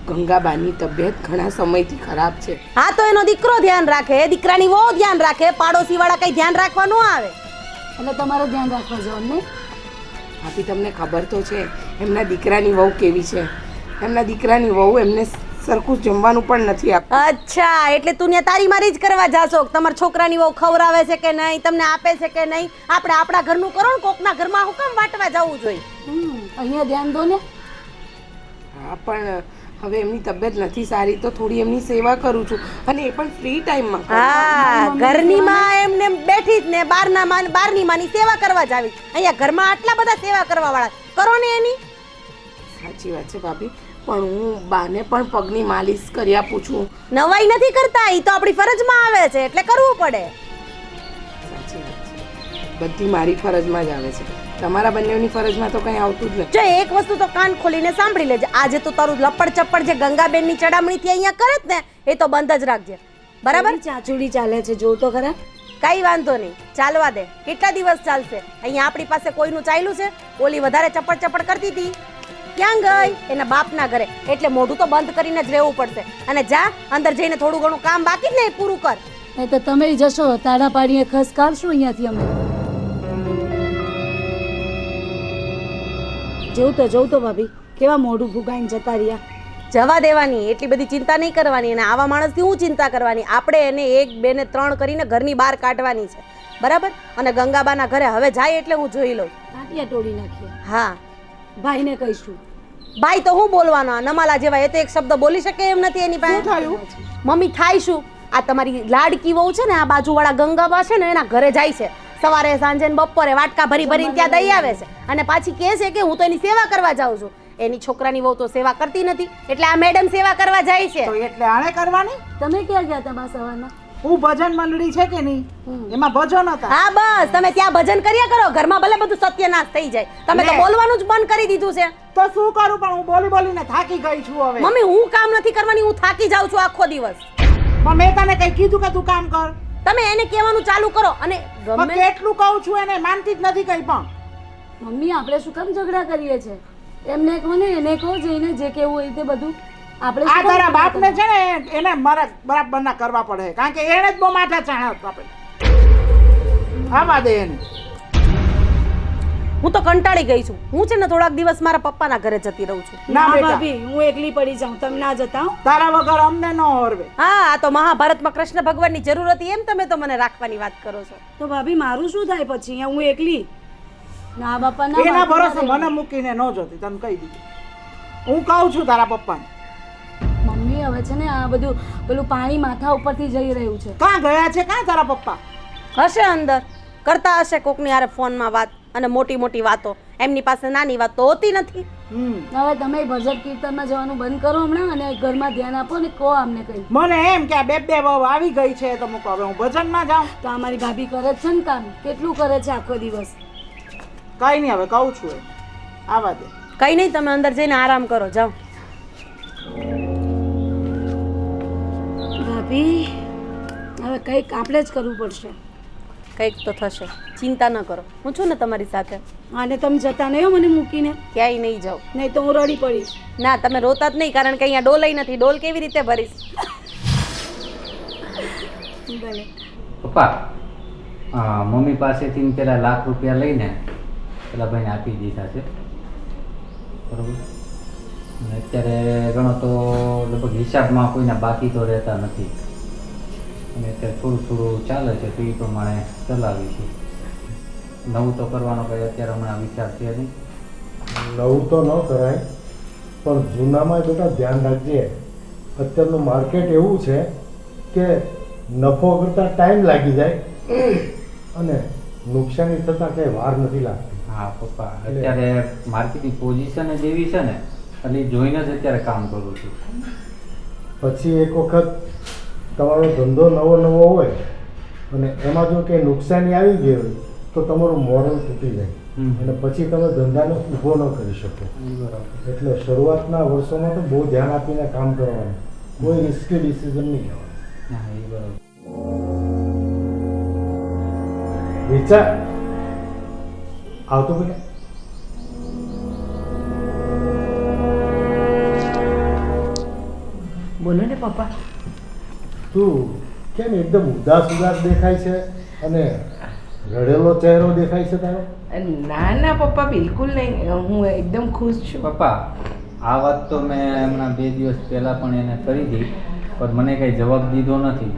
ગંગાબાની તબિયત ઘણા સમયથી ખરાબ છે. હા તો એનો દીકરો ધ્યાન રાખે, દીકરાની વહુ ધ્યાન રાખે, પાડોશી વાળા કઈ ધ્યાન રાખવા ન આવે. એટલે તમારે ધ્યાન રાખવા જવાનું નહીં? ભાભી તમને ખબર તો છે એમના દીકરાની વહુ કેવી છે. એમના દીકરાની વહુ એમને સરખું જમવાનું પણ નથી આપતું. અચ્છા, એટલે તું ત્યાં તારી મારી જ કરવા જાશો? તમારા છોકરાની વહુ ખવડાવે છે કે નહીં, તમને આપે છે કે નહીં? આપણે આપણા ઘરનું કરો ને, કોકના ઘરમાં હું કેમ વાટવા જવું જોઈએ? અહીંયા ધ્યાન દો ને. હા, પણ હવે એમની તબિયત નથી સારી તો થોડી એમની સેવા કરું છું, અને એ પણ ફ્રી ટાઈમમાં. હા, ઘરની માં એમને બેઠી જ ને બારની માની સેવા કરવા જાવી. અહીંયા ઘરમાં આટલા બધા સેવા કરવા વાળા, કરો ને એની. સાચી વાત છે ભાભી, પણ હું બાને પણ પગની માલિશ કરી આપું છું. નવાઈ નથી કરતા, ઈ તો આપણી ફરજમાં આવે છે એટલે કરવું પડે. સાચી વાત છે, બધી મારી ફરજમાં જ આવે છે. તમારા બંનેની ફરજમાં તો કંઈ આવતું જ નથી. જો એક વસ્તુ તો કાન ખોલીને સાંભળી લેજે, આજે તો તારું લપડ ચપ્પડ જે ગંગાબેનની ચડામણીથી અહીંયા કરે જ ને, એ તો બંધ જ રાખજે, બરાબર? ચાચુડી ચાલે છે, જોઉં તો ખરા. કઈ વાંધો નહીં, ચાલવા દે. કેટલા દિવસ ચાલશે? અહીંયા આપણી પાસે કોઈનું ચાલ્યું છે? ઓલી વધારે ચપડ ચપડ કરતી હતી, ક્યાં ગઈ? એના બાપના ઘરે. એટલે મોઢું તો બંધ કરીને જ રહેવું પડશે. અને જા અંદર જઈને થોડું ઘણું કામ બાકી જ ને એ પૂરું કર. નહીં તો તમે જશો તાળા પાડીએ ખસ કાઢશું અહીંયાથી અમે. જોઉં તો ભાભી કેવા મોઢું ફૂગાઈને જતા રહ્યા. જવા દેવાની, એટલી બધી ચિંતા નહીં કરવાની. અને આવા માણસથી હું ચિંતા કરવાની? આપણે એને 1, 2 ને 3 કરીને ઘરની બહાર કાઢવાની છે, બરાબર? અને ગંગાબાના ઘરે હવે જાય એટલે હું જોઈ લઉં. ટાટિયા તોડી નાખીએ. હા, ભાઈને કહીશું. ભાઈ તો હું બોલવાનો? નમાલા જેવા એ તો એક શબ્દ બોલી શકે એમ નથી એની પાસે. મમ્મી થાય શું? આ તમારી લાડકી વહુ છે ને, આ બાજુવાળા ગંગાબા છે ને, એના ઘરે જાય છે સવારે સાંજે ને બપોરે વાટકા ભરીને ત્યાં દઈ આવે છે અને પાછી કહે છે કે હું તો એની સેવા કરવા જાઉં છું. એની છોકરાની વહુ તો સેવા કરતી નથી, એટલે આ મેડમ સેવા કરવા જાય છે. તો એટલે આણે કરવાની. તમે ક્યાં ગયા હતા બા સવારના? હું ભજન મંડળી છે કે નહીં, એમાં ભજન હતા. હા બસ, તમે ત્યાં ભજન કર્યા કરો, ઘરમાં ભલે બધું સત્યનાશ થઈ જાય. તમે તો બોલવાનું જ બંધ કરી દીધું છે. તો શું કરું, પણ હું બોલી બોલીને થાકી ગઈ છું હવે. મમ્મી, હું કામ નથી કરવાની, હું થાકી જાઉં છું આખો દિવસ. પણ મેં તને કઈ કીધું કે તું કામ કર? તમે એને કહેવાનું ચાલુ કરો. અને ગમે કેટલું કહું છું એને માનતી જ નથી કઈ પણ. મમ્મી આપણે શું કામ ઝઘડા કરીએ છે? એમને કહો ને, એને કહો, જઈને જે કેવું હોય તે બધું. આપણે આ તારા બાપને છે ને, એને મારે બરાબર ના કરવા પડે, કારણ કે એને જ બહુ માથા ચાણા આપે. આવા દે એને. હું તો કંટાળી ગઈ છું. હું છે ને થોડાક દિવસ મારા પપ્પાના ઘરે જતી રહું છું. ના બેટા, ભાભી હું એકલી પડી જાઉં, તમે ના જતા. તારા વગર અમને ન હોરવે. હા, આ તો મહાભારતમાં કૃષ્ણ ભગવાનની જરૂર હતી એમ તમે તો મને રાખવાની વાત કરો છો. તો ભાભી મારું શું થાય પછી? અહીંયા હું એકલી. ના બાપા ના. એના ભરોસે મને મૂકીને ન જોતી, તને કહી દીધું. હું કહું છું તારા પપ્પાને. મમ્મી હવે છે ને આ બધું પેલું પાણી માથા ઉપરથી જઈ રહ્યું છે. કાં ગયા છે? કાં તારા પપ્પા? હશે અંદર, કરતા હશે કોકની હારે ફોનમાં વાત, અને મોટી મોટી વાતો. એમની પાસે નાની વાત તો હોતી નથી. હવે તમે ભજન કીર્તનમાં જવાનું બંધ કરો હમણાં, અને ઘરમાં ધ્યાન આપો ને કહો અમને કઈ. મને એમ કે આ બે વહુ આવી ગઈ છે તો મૂકો, હવે હું ભજનમાં જાઉં. તો અમારી ભાભી કરે છે ને કામ, કેટલું કરે છે આખો દિવસ. કઈ નહીં, હવે કહું છું આવા દે. કઈ નહીં, તમે અંદર જઈને આરામ કરો, જાઓ. ભાભી હવે કંઈક આપણે જ કરવું પડશે. કંઈક તો થશે, ચિંતા ન કરો, હું છું ને તમારી સાથે. અને તમે જતા નહીં હો મને મૂકીને. ક્યાંય નહીં જાઓ. નહીં તો હું રડી પડીશ. ના, તમે રોતા જ નહીં, કારણ કે અહીંયા ડોલય નથી. ડોલ કેવી રીતે ભરીશ? ભલે. પપ્પા, મમ્મી પાસેથી પેલા ₹1,00,000 લઈને પેલા ભાઈને આપી દીધા છે, બરોબર? અને અત્યારે ગણો તો લગભગ હિસાબમાં કોઈના બાકી તો રહેતા નથી, અને અત્યારે થોડું થોડું ચાલે છે, તો એ પ્રમાણે ચલાવીશું. નવું તો કરવાનો કંઈ અત્યારે હમણાં વિચાર છે નહીં. નવું તો ન કરાય, પણ જૂનામાં બેટા ધ્યાન રાખજે. અત્યારનું માર્કેટ એવું છે કે નફો કરતાં ટાઈમ લાગી જાય અને નુકસાની થતાં કંઈ વાર નથી લાગતી. હા પપ્પા, અત્યારે માર્કેટની પોઝિશન જ એવી છે ને, એટલે એ જોઈને જ અત્યારે કામ કરું છું. પછી એક વખત તમારો ધંધો નવો હોય અને એમાં જો કંઈ નુકસાની આવી ગઈ હોય તો તમારું મોરલ તૂટી જાય. અને પછી તમે ધંધાને ઊભો ન કરી શકો. એટલે શરૂઆતના વર્ષોમાં તો બહુ ધ્યાન આપીને કામ કરવાનું, કોઈ રિસ્કી ડિસિઝન નહીં લેવાનું. વિચાર આવતો બેટા. બોલો ને પપ્પા. તું કેમ એકદમ ઉદાસ ઉદાસ દેખાય છે અને રડેલો ચહેરો દેખાય છે તારો? ના ના પપ્પા, બિલકુલ નહીં. હું એકદમ ખુશ છું. પપ્પા, આ વાત તો મેં હમણાં 2 દિવસ પહેલાં પણ એને કરી હતી, પણ મને કંઈ જવાબ દીધો નથી.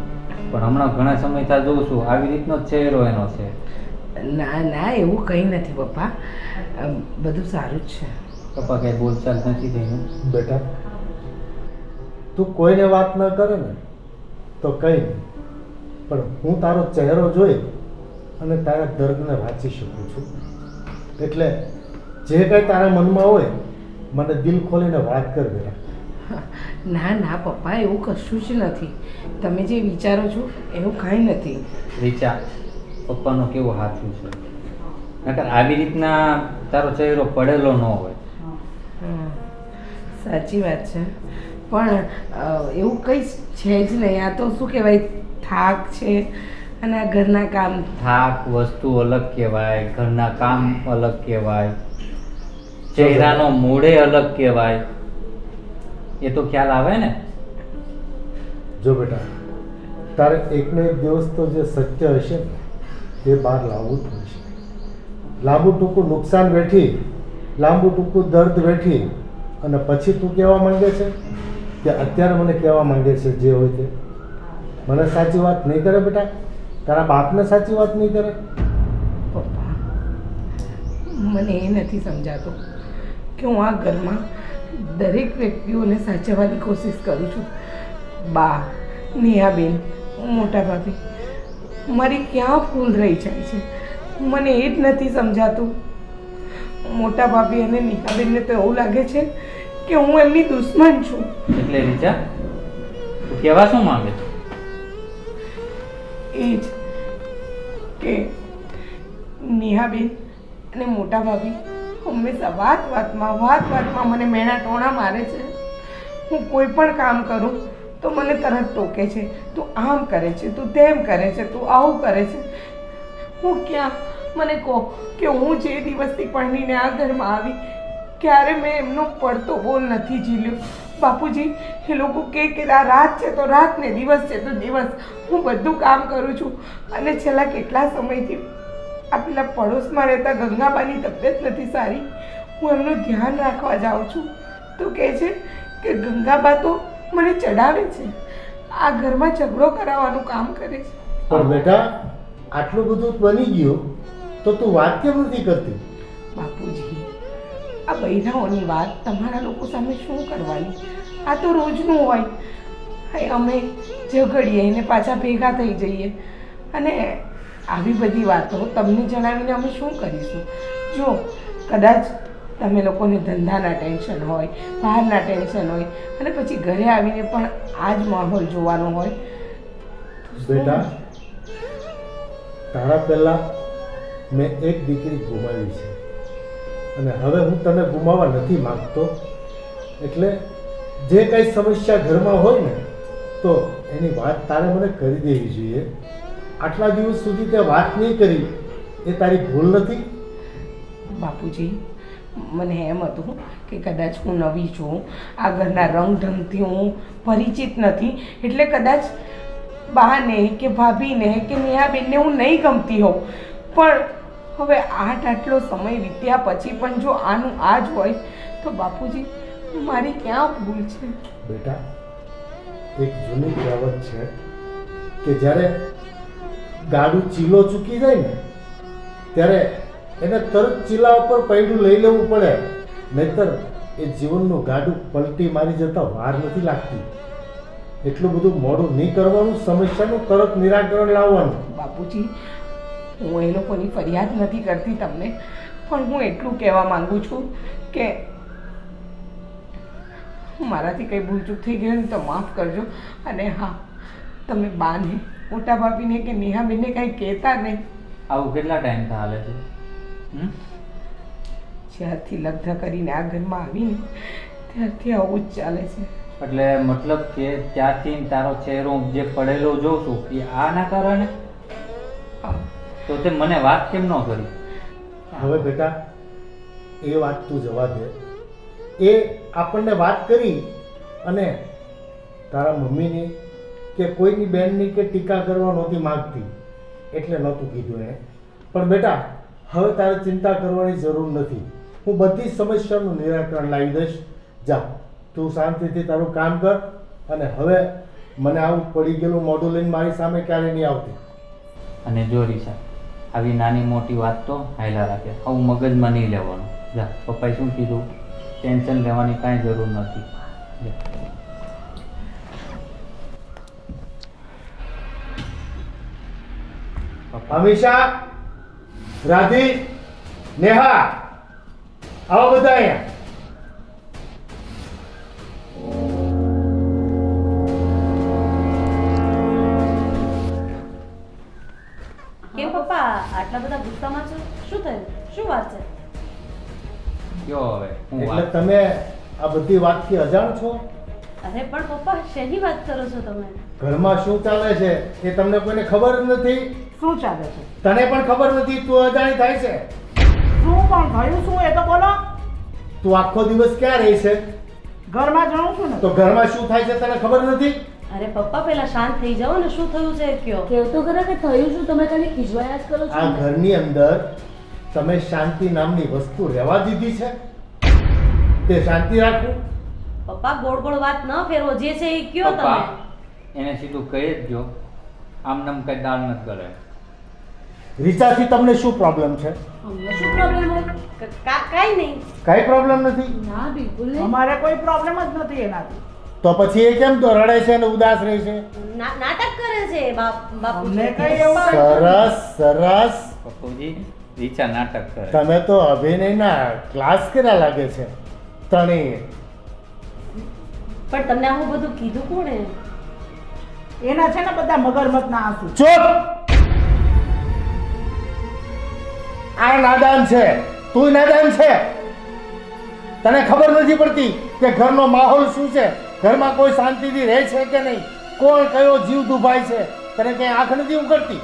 પણ હમણાં ઘણા સમયથી જોઉં છું આવી રીતનો જ ચહેરો એનો છે. ના ના, એવું કંઈ નથી પપ્પા, બધું સારું જ છે. પપ્પા કંઈ બોલચાલ નથી થઈ ને? બેટા તું કોઈને વાત ન કરે ને તો કંઈ નહીં, પણ હું તારો ચહેરો જોઈ અને તારા દર્દને વાંચી શકું છું. એટલે જે કંઈ તારા મનમાં હોય મને દિલ ખોલીને વાત કર બેટા. ના ના પપ્પા, એવું કશું જ નથી. તમે જે વિચારો છો એવું કાંઈ નથી. રીચા, પપ્પાનો કેવો હાથું છે, નકર આવી રીતના તારો ચહેરો પડેલો ન હોય. સાચી વાત છે, પણ એવું કંઈ છે જ નહીં. આ તો શું કહેવાય, થાક છે અને આ ઘરના કામ. થાક વસ્તુ અલગ કહેવાય, ઘરના કામ અલગ કહેવાય, ચહેરાનો મૂડે અલગ કહેવાય. એ તો ખ્યાલ આવે ને? જો બેટા, તારે એકને એક દિવસ તો જે સત્ય હશે ને તે બહાર લાવવું જ પડશે. લાંબુ ટૂંકું નુકસાન વેઠી, લાંબુ ટૂંકું દર્દ વેઠી અને પછી તું કહેવા માંગે છે કે અત્યારે મને કહેવા માંગે છે જે હોય તે. મને સાચી વાત નહીં કરે બેટા, તારા બાપને સાચી વાત નહીં કરે. પપ્પા, મને એ નથી સમજાતું કે હું આ ઘરમાં દરેક વ્યક્તિઓને સાચવવાની કોશિશ કરું છું. બા, નેહાબેન, મોટા ભાભી, મારી ક્યાં ભૂલ રહી જાય છે મને એ જ નથી સમજાતું. મોટા ભાભી અને નેહાબેનને તો એવું લાગે છે કે હું એમની દુશ્મન છું. એટલે રીચા, તું કહેવા શું માંગે છે? એ જ કે નેહાબેન અને મોટા ભાભી હંમેશા વાત વાતમાં મને મેણા ટોણા મારે છે. હું કોઈ પણ કામ કરું તો મને તરત ટોકે છે, તું આમ કરે છે, તું તેમ કરે છે, તું આવું કરે છે. હું ક્યાં, મને કહો કે હું જે દિવસથી પરણીને આ ઘરમાં આવી ક્યારે મેં એમનો પડતો બોલ નથી ઝીલ્યો. બાપુજી, એ લોકો કહે કે આ રાત છે તો રાત ને દિવસ છે તો દિવસ. હું બધું કામ કરું છું અને છેલ્લા કેટલા સમયથી આ પેલા પડોશમાં રહેતા ગંગાબાની તબિયત નથી સારી. હું એમનું ધ્યાન રાખવા જાઉં છું તો કહે છે કે ગંગાબા તો મને ચડાવે છે, આ ઘરમાં ઝઘડો કરાવવાનું કામ કરે છે. પણ બેટા, આટલું બધું બની ગયું તો તું વાત કેમ નથી કરતી? બાપુજી, આ બૈરાઓની વાત તમારા લોકો સામે શું કરવાની? આ તો રોજનું હોય. હા, અમે ઝઘડીએ ને પાછા ભેગા થઈ જઈએ અને આવી બધી વાતો તમને જણાવીને અમે શું કરીશું? જો કદાચ તમે લોકોને ધંધાના ટેન્શન હોય, બહારના ટેન્શન હોય અને પછી ઘરે આવીને પણ આ જ માહોલ જોવાનો હોય. બેટા, તારા પહેલાં મેં એક દીકરી ગુમાવી છે અને હવે હું તને ગુમાવવા નથી માંગતો. એટલે જે કંઈ સમસ્યા ઘરમાં હોય ને તો એની વાત તારે મને કરી દેવી જોઈએ. આટલા દિવસ સુધી તે વાત નહીં કરી એ તારી ભૂલ નથી? બાપુજી, મને એમ હતું કે કદાચ હું નવી છું, આ ઘરના રંગઢંગથી હું પરિચિત નથી, એટલે કદાચ બાને કે ભાભીને કે નેહાબેનને હું નહીં ગમતી હોઉં. પણ હવે આટલો સમય વીત્યા પછી પણ જો આનું આ જ હોય તો બાપુજી, મારી ક્યાં ભૂલ છે? બેટા, એક જૂની કહેવત છે કે જ્યારે ગાડું ચીલો ચૂકી જાય ને ત્યારે એને તરત ચીલા ઉપર પૈડું લઈ લેવું પડે, નહીતર એ જીવનનું ગાડું પલટી મારી જતા વાર નથી લાગતી. એટલું બધું મોડું નહીં કરવાનું, સમસ્યાનું તરત નિરાકરણ લાવવાનું. બાપુજી, હું એ લોકોની ફરિયાદ નથી કરતી તમને, પણ હું એટલું કહેવા માંગુ છું કે મારાથી કંઈ ભૂલચૂક થઈ ગઈ ને તો માફ કરજો. અને હા, તમે બાને, મોટા ભાભીને કે નેહાબેનને કાંઈ કહેતા નહીં. આવું કેટલા ટાઈમથી હાલે છે? જ્યારથી લગ્ન કરીને આ ઘરમાં આવીને ત્યારથી આવું જ ચાલે છે. એટલે મતલબ કે ત્યારથી તારો ચહેરો જે પડેલો જોઉં છું એ આના કારણે? હા. તો તે મને વાત કેમ ન કરી? હવે બેટા એ વાત તું જવા દે. એ આપણને વાત કરી અને તારા મમ્મીની કે કોઈની બહેનની કે ટીકા કરવા નહોતી માગતી એટલે નહોતું કીધું એને. પણ બેટા હવે તારે ચિંતા કરવાની જરૂર નથી. હું બધી સમસ્યાનું નિરાકરણ લાવી દઈશ. જા તું શાંતિથી તારું કામ કર અને હવે મને આવું પડી ગયેલું મોઢું લઈને મારી સામે ક્યારે નહીં આવતી. અને જો રીસા, આવી નાની મોટી વાત તો હાયલા રાખે, આવું મગજમાં નહીં લેવાનું. જા, પપ્પાએ શું કીધું, ટેન્શન લેવાની કાંઈ જરૂર નથી. જા. અમીષા, રાધી, નેહા, આવો બધા અહીંયા. કેમ પપ્પા આટલા બધા ગુસ્સામાં છો? શું થયું? શું વાત છે? કયો હવે હું એટલે વાત? તમે આ બધી વાતથી અજાણ છો? અરે પણ પપ્પા શેની વાત કરો છો તમે? ઘરમાં શું ચાલે છે એ તમને કોઈને ખબર જ નથી. શું ચાલે છે? તને પણ ખબર નથી, તું અજાણી થાય છે. શું પણ થયું શું એ તો બોલો. તું આખો દિવસ ક્યાં રહી છે? ઘરમાં જાઉં છું ને. તો ઘરમાં શું થાય છે તને ખબર નથી? અરે પપ્પા પહેલા શાંત થઈ જાઓ ને. શું થયું છે એ કયો. કેવું તો ખરા કે થયું શું? તમે ખાલી ખીજવાયા જ કરો છો આ ને? ઘરની અંદર તમે શાંતિ નામની વસ્તુ રહેવા દીધી છે. તે શાંતિ રાખવું. પપ્પા ગોળ ગોળ વાત ન ફેરવો. જે છે એ કયો તમે. પપ્પા એને સીધું કહી જ જો, આમ નામ કઈ દાળ નથી કરે. રીચાથી તમને શું પ્રોબ્લેમ છે? અમને શું પ્રોબ્લેમ હોય? કાંઈ નહીં. કઈ પ્રોબ્લેમ નથી? ના બિલકુલ નહીં. અમારે કોઈ પ્રોબ્લેમ જ નથી એનાથી. તો પછી એ કેમ તો રડે છે અને ઉદાસ રહે છે? નાટક કરે છે બાપુ. અમને કઈ એવું કઈ સરસ સરસ. પપ્પુજી, રીચા નાટક કરે. તમે તો અભિનયના ક્લાસ કર્યા લાગે છે ત્રણેય. પણ તમને આવું બધું કીધું કોણે? એના છે ને બધા મગરમચ્છના આંસુ. ચૂપ! આ નાદાન છે, તું નાદાન છે. તને ખબર નથી પડતી કે ઘરનો માહોલ શું છે, ઘરમાં કોઈ શાંતિથી રહે છે કે નહીં, કોણ કયો જીવ દુભાય છે. તને કઈ આંખ નથી ઉઘડતી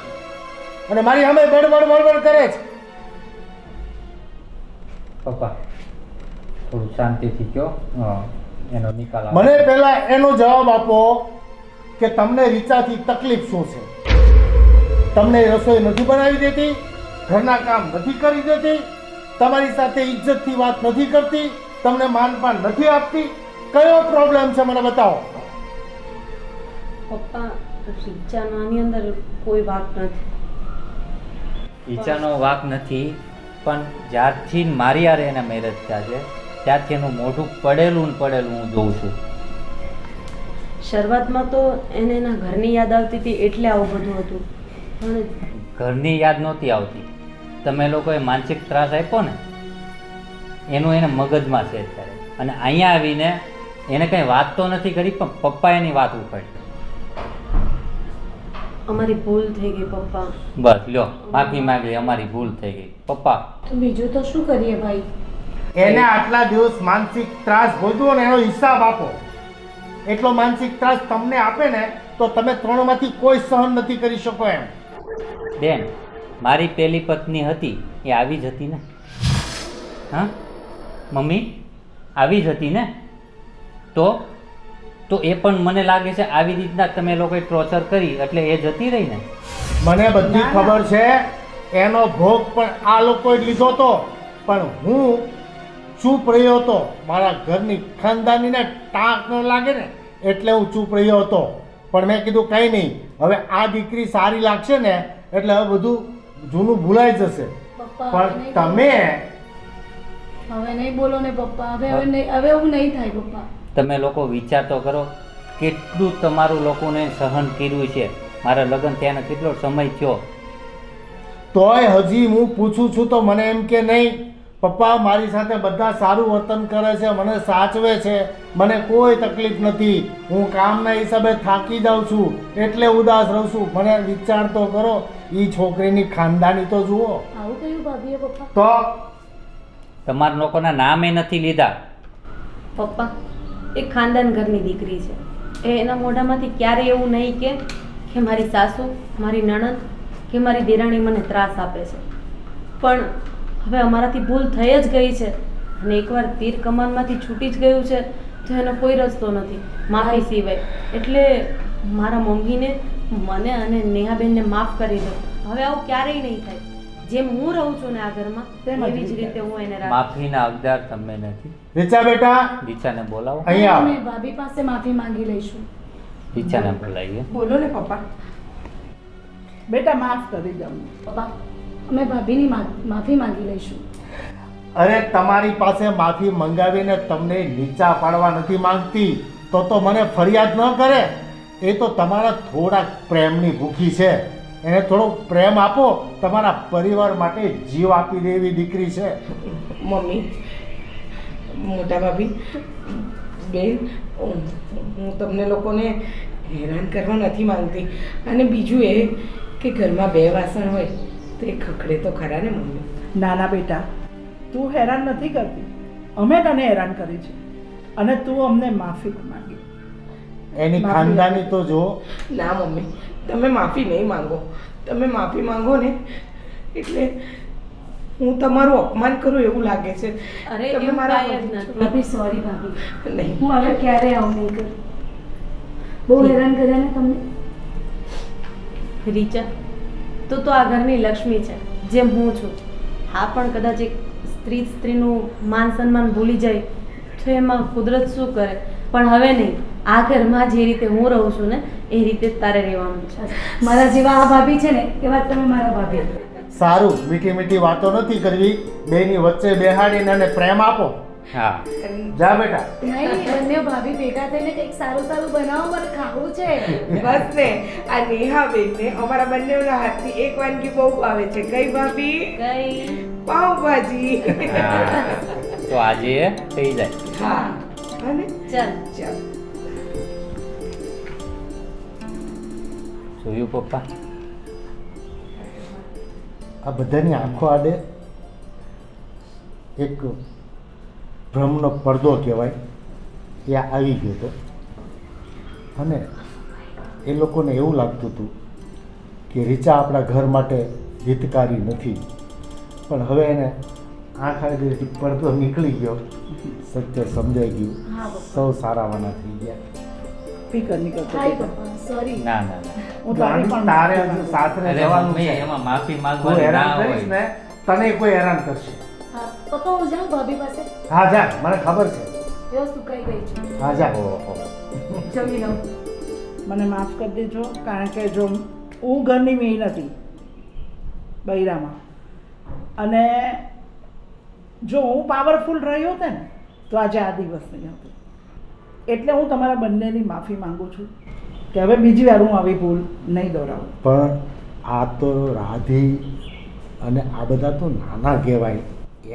અને મારી સામે બડબડ બડબડ કરે છે. પપ્પા થોડું શાંતિથી કયો, એનો નિકાલ આવે. મને પહેલા એનો જવાબ આપો કે તમને રીચાથી તકલીફ શું છે? તમને રસોઈ નથી બનાવી દેતી, ઘરના કામ નથી કરી દેતી, તમારી સાથે ઇજ્જતથી વાત નથી કરતી, તમને માનપાન નથી આપતી. કયો પ્રોબ્લેમ છે મને બતાવો. પપ્પા રીચાનો આની અંદર કોઈ વાત નથી. રીચાનો વાંક નથી, પણ જ્યારથી મારી હારે એના મેરેજ થયા છે ત્યારથી એનું મોઢું પડેલું ને પડેલું હું જોઉં છું. શરૂઆતમાં તો એને એના ઘરની યાદ આવતી હતી એટલે આવું બધું હતું. પણ ઘરની યાદ નહોતી આવતી, તમે લોકોએ માનસિક ત્રાસ આપ્યો ને એનું એને મગજમાં છે અત્યારે. અને અહીંયા આવીને એને કંઈ વાત તો નથી કરી, પણ પપ્પા એની વાત ઉપાડી. અમારી ભૂલ થઈ ગઈ પપ્પા. બસ લ્યો, માફી માંગી, અમારી ભૂલ થઈ ગઈ. પપ્પા તો બીજું તો શું કરીએ ભાઈ? એને આટલા દિવસ માનસિક ત્રાસ ભોગવ્યો ને એનો હિસાબ આપો. એટલો માનસિક ત્રાસ તમને આપે ને તો તમે ત્રણમાંથી કોઈ સહન નથી કરી શકો એમ. બેન, મારી પહેલી પત્ની હતી એ આવી જ હતી ને? હા મમ્મી, આવી જ હતી ને? તો એ પણ મને લાગે છે આવી રીતના તમે લોકોએ ટોર્ચર કરી એટલે એ જતી રહી ને? મને બધી ખબર છે. એનો ભોગ પણ આ લોકોએ લીધો હતો, પણ હું ચૂપ રહ્યો હતો. મારા ઘરની ખાનદાનીને ટાંક ન લાગે ને એટલે હું ચૂપ રહ્યો હતો. પણ મેં કીધું કંઈ નહીં, હવે આ દીકરી સારી લાગશે ને એટલે હવે બધું જૂનું ભૂલાઈ જશે. પપ્પા પણ તમે હવે નહીં બોલો ને પપ્પા. હવે એવું નહીં થાય પપ્પા. તમે લોકો વિચાર તો કરો કેટલું તમારું લોકોને સહન કર્યું છે. મારા લગ્ન થયાને કેટલો સમય થયો, તોય હજી હું પૂછું છું તો મને એમ કે નહીં પપ્પા મારી સાથે બધા સારું વર્તન કરે છે, મને સાચવે છે, મને કોઈ તકલીફ નથી. હું કામના હિસાબે થાકી જાઉં છું એટલે ઉદાસ રહું છું. મને વિચાર તો કરો, એ છોકરીની ખાનદાની તો જુઓ. આવું કહ્યું ભાભીએ પપ્પા? તો તમારા લોકોના નામે નથી લીધા. પપ્પા એ ખાનદાન ઘરની દીકરી છે. એ એના મોઢામાંથી ક્યારેય એવું નહીં કે મારી સાસુ, મારી નણંદ કે મારી દેરાણી મને ત્રાસ આપે છે. પણ હવે અમારાથી ભૂલ થઈ જ ગઈ છે અને એકવાર તીર કમાનમાંથી છૂટી જ ગયું છે તો એનો કોઈ રસ્તો નથી માફી સિવાય. એટલે મારા મમ્મીને, મને અને નેહાબેનને માફ કરી દો. હવે આવું ક્યારેય નહીં થાય. જેમ હું રહું છું ને આ ઘરમાં એવી જ રીતે હું એને રાખીશ. માફીના હકદાર તમે નથી. રીચા બેટા રીચાને બોલાવો. અહીંયા આવ. અમે ભાભી પાસે માફી માંગી લઈશું. રીચાને બોલાવીએ. બોલો ને પપ્પા. બેટા માફ કરી દઉં. પપ્પા અમે ભાભીની માફી માંગી લઈશું. અરે તમારી પાસે માફી મંગાવીને તમને નીચા પાડવા નથી માંગતી તો મને ફરિયાદ ન કરે. એ તો તમારા થોડાક પ્રેમની ભૂખી છે. એને થોડો પ્રેમ આપો. તમારા પરિવાર માટે જીવ આપી દે એવી દીકરી છે. મમ્મી, મોટા ભાભી, બેન, હું તમને લોકોને હેરાન કરવા નથી માંગતી. અને બીજું એ કે ઘરમાં 2 વાસણ હોય તો એ ખખડે તો ખરા ને મમ્મી. નાના બેટા, તું હેરાન નથી કરતી, અમે તને હેરાન કરી છે અને તું અમને માફી માંગી. એની માફી ખાનદાની તો જો. ના મમ્મી, તમે માફી નહીં માંગો. તમે માફી માંગો ને એટલે હું તમારું અપમાન કરું એવું લાગે છે. અરે તમે એવું મારા કાંઈ જ નથી. ભાભી સોરી ભાભી, નહીં. હું હવે ક્યારેય આવું નહીં કરું. બહુ હેરાન કર્યા ને તમને. રીચા, તું તો આ ઘરની લક્ષ્મી છે જેમ હું છું. હા, પણ કદાચ એક સ્ત્રીનું માન સન્માન ભૂલી જાય તો એમાં કુદરત શું કરે. પણ હવે નહીં, આ ઘરમાં જે રીતે હું રહું છું ને એ રીતે જ તારે રહેવાનું છે. મારા જેવા આ ભાભી છે ને એવા તમે મારા ભાભી. સારું, મીઠી મીઠી વાતો નથી કરવી. બેની વચ્ચે બેહાડીને અને પ્રેમ આપો. હા. જા બેટા. નહીં, બંને ભાભી ભેગા થઈને કંઈક સારું સારું બનાવો, મારે ખાવું છે. બસ ને, આ નેહા બેનને અમારા બંનેના હાથની એક વાનગી બહુ ભાવે છે. કઈ ભાભી? કઈ પાવભાજી. હા. તો આજે એ થઈ જાય. હા. અને ચાલ. ચાલ. જોયું પપ્પા? આ બધાની આંખો આડે એક ભ્રમનો પડદો કહેવાય એ આવી ગયો હતો અને એ લોકોને એવું લાગતું હતું કે રીચા આપણા ઘર માટે હિતકારી નથી. પણ હવે એને આંખ આડેથી પડદો નીકળી ગયો, સત્ય સમજાઈ ગયું, સૌ સારાવાના થઈ ગયા. ફિકર નહીં કરતો હાય બેટા. પપ્પા, સોરી. ના ના ના. હું તારી પણ તારે માફી માંગુ. સાસરે અરે જવાનું મમ્મી, છે. એમાં માફી તું માંગવાની હેરાન ના કરીશ હોય. ને તને કોઈ હેરાન કરશે. હા, પપ્પા હું જાઉં ભાભી પાસે. હા જા, મને ખબર છે. જો સુકાઈ ગઈ છે. હા જા. ઓહો. જમી લઉં. મને માફ કરી દેજો, કારણ કે જો હું ઘરની મેઈ નથી બૈરામાં, અને જો હું પાવરફુલ રહ્યો હોત ને તો આજે આ દિવસ નહીં હતો. એટલે હું તમારા બંનેની માફી માંગુ છું કે હવે બીજી વાર હું આવી ભૂલ નહીં દોહરાવું. પણ આ તો રાધી અને આ બધા તો નાના કહેવાય,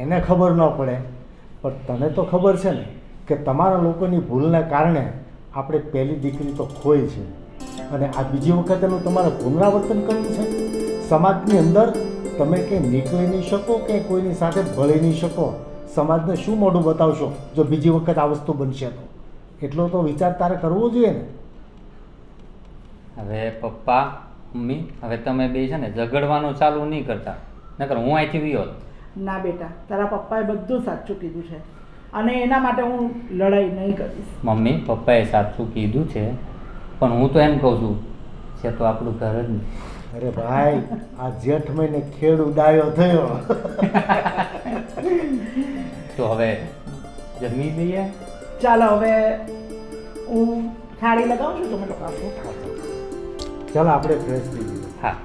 એને ખબર ન પડે. પણ તને તો ખબર છે ને કે તમારા લોકોની ભૂલને કારણે આપણે પહેલી દીકરી તો ખોઈ છે અને આ બીજી વખત એનું તમારે પુનરાવર્તન કરવું છે. સમાજની અંદર તમે કંઈ નીકળી નહીં શકો કે કોઈની સાથે ભળી નહીં શકો. સમાજને શું મોઢું બતાવશો જો બીજી વખત આ વસ્તુ બનશે તો? એટલો તો વિચાર તારે કરવો જોઈએ ને. હવે પપ્પા, મમ્મી, હવે તમે બે છે ને ઝઘડવાનું ચાલુ નહીં કરતા, નકર હું અહીંથી વિયો જ. ના બેટા, તારા પપ્પાએ બધું સાચું કીધું છે અને એના માટે હું લડાઈ નહીં કરીશ. મમ્મી, પપ્પાએ સાચું કીધું છે, પણ હું તો એમ કહું છું છે તો આપણું ઘર જ નહીં. અરે ભાઈ, આ જેઠ મહિને ખેડ ઉડાયો થયો. તો હવે જમી લઈએ. ચાલો હવે હું થાળી લગાવું છું, તમે લોકો આપો. ચાલો આપણે ફ્રેશ થઈ જઈએ. હા.